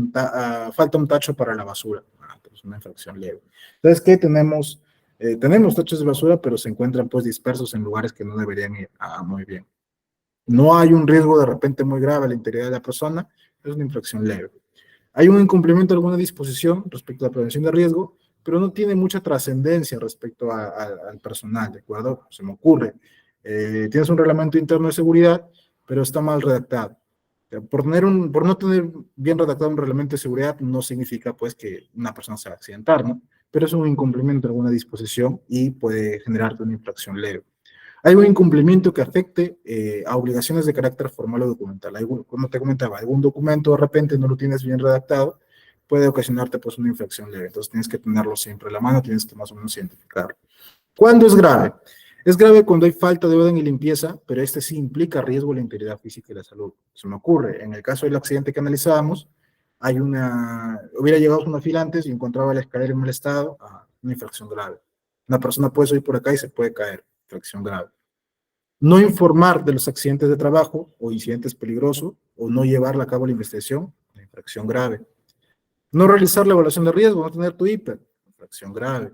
falta un tacho para la basura. Pues una infracción leve. ¿Sabes qué? Tenemos tachos de basura, pero se encuentran pues dispersos en lugares que no deberían ir. Muy bien. No hay un riesgo de repente muy grave a la integridad de la persona, es una infracción leve. Hay un incumplimiento de alguna disposición respecto a la prevención de riesgo, pero no tiene mucha trascendencia respecto al personal, ¿de acuerdo? Se me ocurre. Tienes un reglamento interno de seguridad, pero está mal redactado. Por no tener bien redactado un reglamento de seguridad no significa pues que una persona se va a accidentar, ¿no? Pero es un incumplimiento de alguna disposición y puede generarte una infracción leve. Hay un incumplimiento que afecte a obligaciones de carácter formal o documental. Como te comentaba, algún documento de repente no lo tienes bien redactado, puede ocasionarte pues una infracción leve. Entonces tienes que tenerlo siempre a la mano, tienes que más o menos identificarlo. ¿Cuándo es grave? Es grave cuando hay falta de orden y limpieza, pero sí implica riesgo a la integridad física y la salud. Se me ocurre, en el caso del accidente que analizábamos, hubiera llegado una fila antes y encontraba la escalera en mal estado, una infracción grave. Una persona puede subir por acá y se puede caer, infracción grave. No informar de los accidentes de trabajo o incidentes peligrosos o no llevar a cabo la investigación, una infracción grave. No realizar la evaluación de riesgo, no tener tu IPER, infracción grave.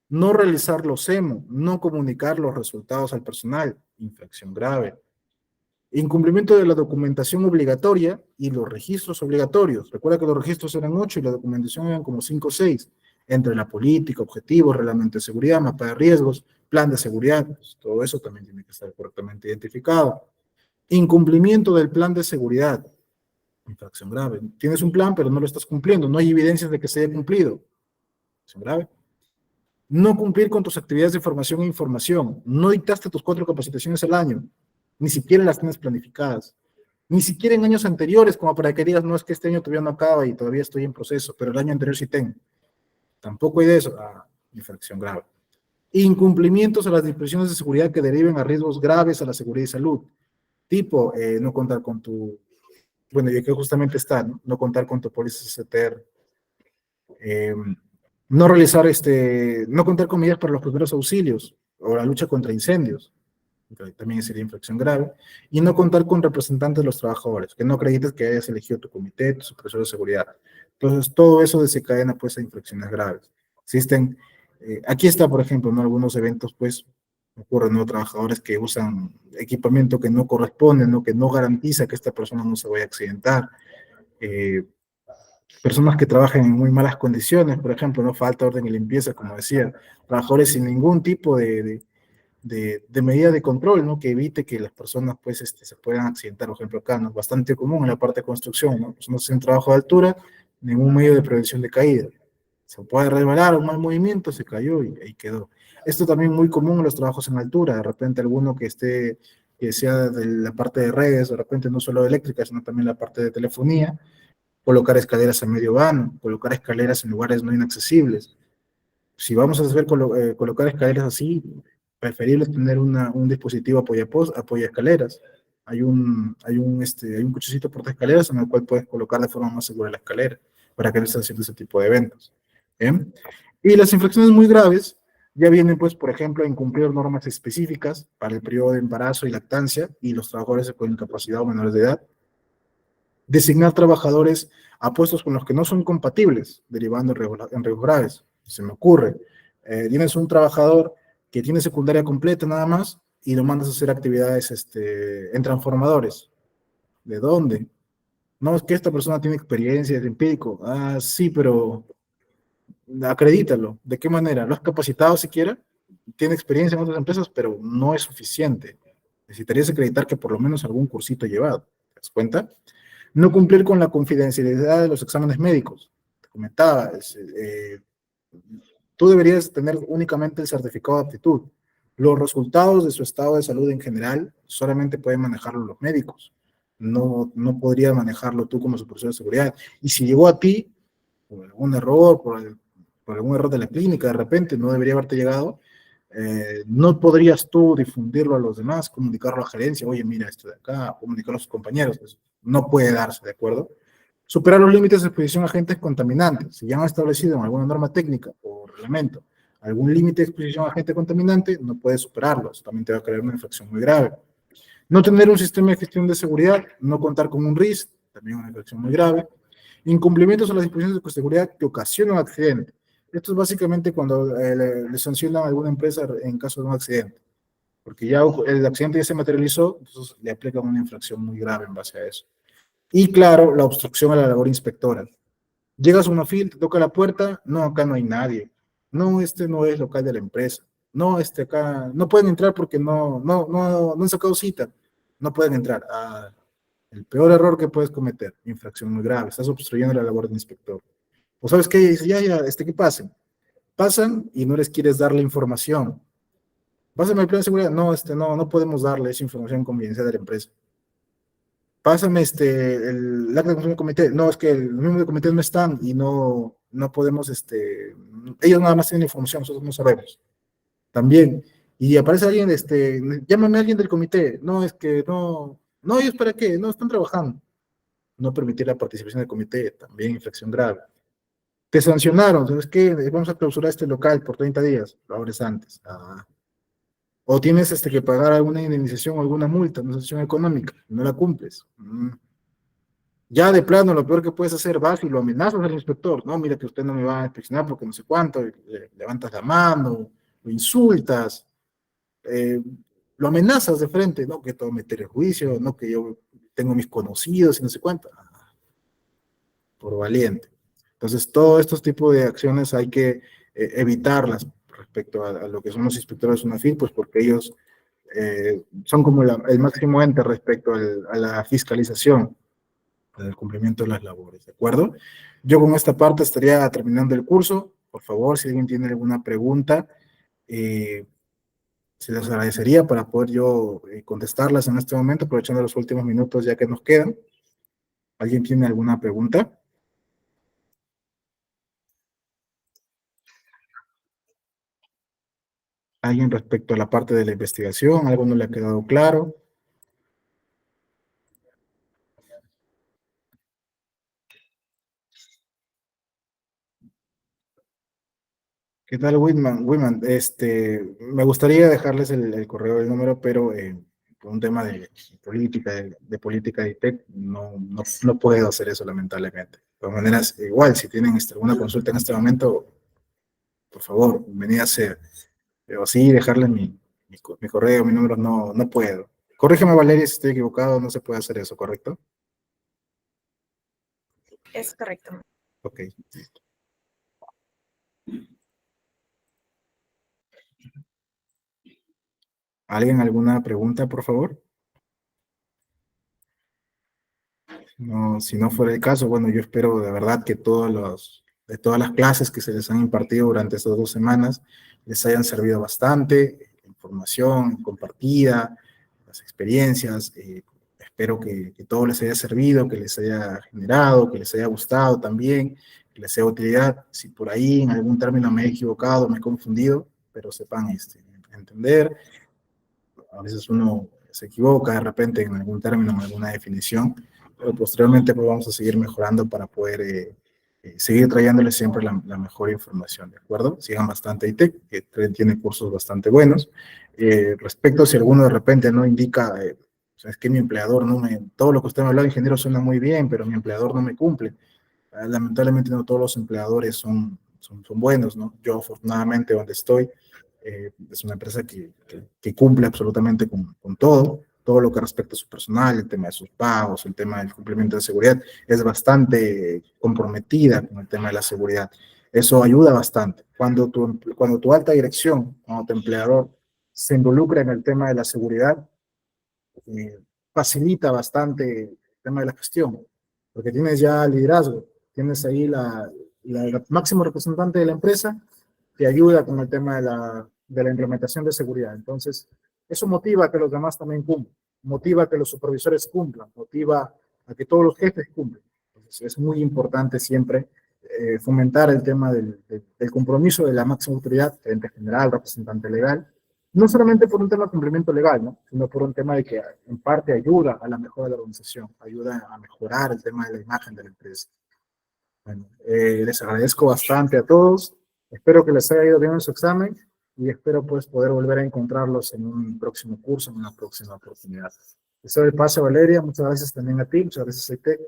No realizar los EMO, no comunicar los resultados al personal, infracción grave. Incumplimiento de la documentación obligatoria y los registros obligatorios. Recuerda que los registros eran 8 y la documentación eran como 5 o 6, entre la política, objetivos, reglamento de seguridad, mapa de riesgos, plan de seguridad, pues todo eso también tiene que estar correctamente identificado. Incumplimiento del plan de seguridad, infracción grave. Tienes un plan, pero no lo estás cumpliendo, no hay evidencias de que se haya cumplido, infracción grave. No cumplir con tus actividades de formación e información, no dictaste tus 4 capacitaciones al año, ni siquiera las tienes planificadas, ni siquiera en años anteriores, como para que digas, no, es que este año todavía no acaba y todavía estoy en proceso, pero el año anterior sí tengo. Tampoco hay de eso, infracción grave. Incumplimientos a las disposiciones de seguridad que deriven a riesgos graves a la seguridad y salud, tipo, no contar con bueno, y que justamente está, ¿no? No contar con tu póliza CTR, No realizar, no contar con medidas para los primeros auxilios o la lucha contra incendios, que también sería infracción grave, y no contar con representantes de los trabajadores, que no acredites que hayas elegido tu comité, tu supervisor de seguridad. Entonces, todo eso desencadena, pues, a infracciones graves. Existen, aquí está, por ejemplo, ¿no? Algunos eventos, pues, ocurren, ¿no? Trabajadores que usan equipamiento que no corresponde, ¿no? Que no garantiza que esta persona no se vaya a accidentar. Eh, Personas que trabajan en muy malas condiciones, por ejemplo, no falta orden y limpieza, como decía, trabajadores sin ningún tipo de medida de control, ¿no? Que evite que las personas, pues, se puedan accidentar. Por ejemplo, acá, ¿no? Bastante común en la parte de construcción, ¿no? Pues no hace un trabajo de altura, ningún medio de prevención de caída. Se puede resbalar, un mal movimiento, se cayó y ahí quedó. Esto también muy común en los trabajos en altura, de repente alguno que sea de la parte de redes, de repente no solo de eléctrica, sino también la parte de telefonía, colocar escaleras a medio vano, colocar escaleras en lugares no inaccesibles. Si vamos a hacer colocar escaleras así, preferible tener un dispositivo apoya escaleras. Hay un cochecito porta escaleras en el cual puedes colocar de forma más segura la escalera para que no estés haciendo ese tipo de eventos. ¿Bien? Y las infracciones muy graves ya vienen, pues, por ejemplo, a incumplir normas específicas para el periodo de embarazo y lactancia y los trabajadores con incapacidad o menores de edad, designar trabajadores a puestos con los que no son compatibles, derivando en riesgos graves. Se me ocurre, tienes un trabajador que tiene secundaria completa nada más y lo mandas a hacer actividades en transformadores. ¿De dónde? No, es que esta persona tiene experiencia, es empírico. Ah, sí, pero acredítalo. ¿De qué manera? ¿Lo has capacitado siquiera? Tiene experiencia en otras empresas, pero no es suficiente. Necesitarías acreditar que por lo menos algún cursito ha llevado. ¿Te das cuenta? No cumplir con la confidencialidad de los exámenes médicos. Te comentaba, tú deberías tener únicamente el certificado de aptitud. Los resultados de su estado de salud en general solamente pueden manejarlo los médicos. No podría manejarlo tú como supervisor de seguridad. Y si llegó a ti por algún error, por algún error de la clínica, de repente no debería haberte llegado, no podrías tú difundirlo a los demás, comunicarlo a la gerencia, oye, mira esto de acá, comunicarlo a sus compañeros, pues, no puede darse, ¿de acuerdo? Superar los límites de exposición a agentes contaminantes. Si ya han establecido en alguna norma técnica o reglamento algún límite de exposición a agente contaminante, no puedes superarlo, eso también te va a crear una infracción muy grave. No tener un sistema de gestión de seguridad, no contar con un RIS, también una infracción muy grave. Incumplimientos a las disposiciones de seguridad que ocasionan accidente. Esto es básicamente cuando le sancionan a alguna empresa en caso de un accidente, porque ya el accidente ya se materializó, entonces le aplican una infracción muy grave en base a eso. Y claro, la obstrucción a la labor inspectora. Llegas a una fila, te toca la puerta, no, acá no hay nadie. No, este no es local de la empresa. No, acá, no pueden entrar porque no han sacado cita. No pueden entrar. Ah, el peor error que puedes cometer, infracción muy grave, estás obstruyendo la labor del inspector. O sabes qué, dice, ya, que pasen. Pasan y no les quieres dar la información. Pásame el plan de seguridad. No, no podemos darle esa información confidencial de la empresa. Pásame el acta de consejo del comité. No, es que los miembros del comité no están y no podemos, ellos nada más tienen información, nosotros no sabemos. También. Y aparece alguien, llámame a alguien del comité. No, es que no, ellos para qué, no, están trabajando. No permitir la participación del comité, también infracción grave. Te sancionaron, ¿sabes qué? Vamos a clausurar este local por 30 días, lo abres antes. Ah. O tienes que pagar alguna indemnización o alguna multa, una sanción económica, no la cumples. Ya de plano, lo peor que puedes hacer, vas y lo amenazas al inspector. No, mira que usted no me va a inspeccionar porque no sé cuánto, y levantas la mano, lo insultas, eh, lo amenazas de frente, no, que te voy a meter en juicio, no, que yo tengo mis conocidos y no sé cuánto. Por valiente. Entonces, todos estos tipos de acciones hay que evitarlas respecto a lo que son los inspectores de UNAFIL, pues porque ellos son como el máximo ente respecto a la fiscalización del cumplimiento de las labores, ¿de acuerdo? Yo con esta parte estaría terminando el curso. Por favor, si alguien tiene alguna pregunta, se les agradecería para poder yo contestarlas en este momento, aprovechando los últimos minutos ya que nos quedan. ¿Alguien tiene alguna pregunta? ¿Alguien respecto a la parte de la investigación? ¿Algo no le ha quedado claro? ¿Qué tal, Whitman? Whitman, me gustaría dejarles el correo, el número, pero por un tema de política, de política de TEC, no puedo hacer eso, lamentablemente. De todas maneras, igual, si tienen alguna consulta en este momento, por favor, bienvenida sea. Pero sí, dejarles mi correo, mi número, no puedo. Corrígeme, Valeria, si estoy equivocado, no se puede hacer eso, ¿correcto? Es correcto. Ok, listo. ¿Alguien alguna pregunta, por favor? No, si no fuera el caso, bueno, yo espero de verdad que de todas las clases que se les han impartido durante estas 2 semanas les hayan servido bastante, información compartida, las experiencias. Espero que todo les haya servido, que les haya generado, que les haya gustado también, que les sea de utilidad. Si por ahí en algún término me he equivocado, me he confundido, pero sepan entender. A veces uno se equivoca de repente en algún término, en alguna definición, pero posteriormente pues vamos a seguir mejorando para poder seguir trayéndoles siempre la mejor información, ¿de acuerdo? Sigan bastante ITEC, que tiene cursos bastante buenos. Respecto si alguno de repente no indica, o sea, es que mi empleador todo lo que usted me habló, ingeniero, suena muy bien, pero mi empleador no me cumple. Lamentablemente no todos los empleadores son buenos, ¿no? Yo afortunadamente donde estoy, es una empresa que cumple absolutamente con todo lo que respecta a su personal, el tema de sus pagos, el tema del cumplimiento de seguridad, es bastante comprometida con el tema de la seguridad. Eso ayuda bastante. Cuando tu alta dirección, cuando tu empleador se involucra en el tema de la seguridad, facilita bastante el tema de la gestión, porque tienes ya liderazgo, tienes ahí la máximo representante de la empresa, te ayuda con el tema de la implementación de seguridad. Entonces, eso motiva a que los demás también cumplan, motiva a que los supervisores cumplan, motiva a que todos los jefes cumplan. Entonces, es muy importante siempre fomentar el tema del compromiso de la máxima autoridad, gerente general, representante legal, no solamente por un tema de cumplimiento legal, ¿no? Sino por un tema de que en parte ayuda a la mejora de la organización, ayuda a mejorar el tema de la imagen de la empresa. Bueno, les agradezco bastante a todos, espero que les haya ido bien en su examen y espero pues poder volver a encontrarlos en un próximo curso, en una próxima oportunidad. Les doy el paso a Valeria, muchas gracias también a ti, muchas gracias a ITEC.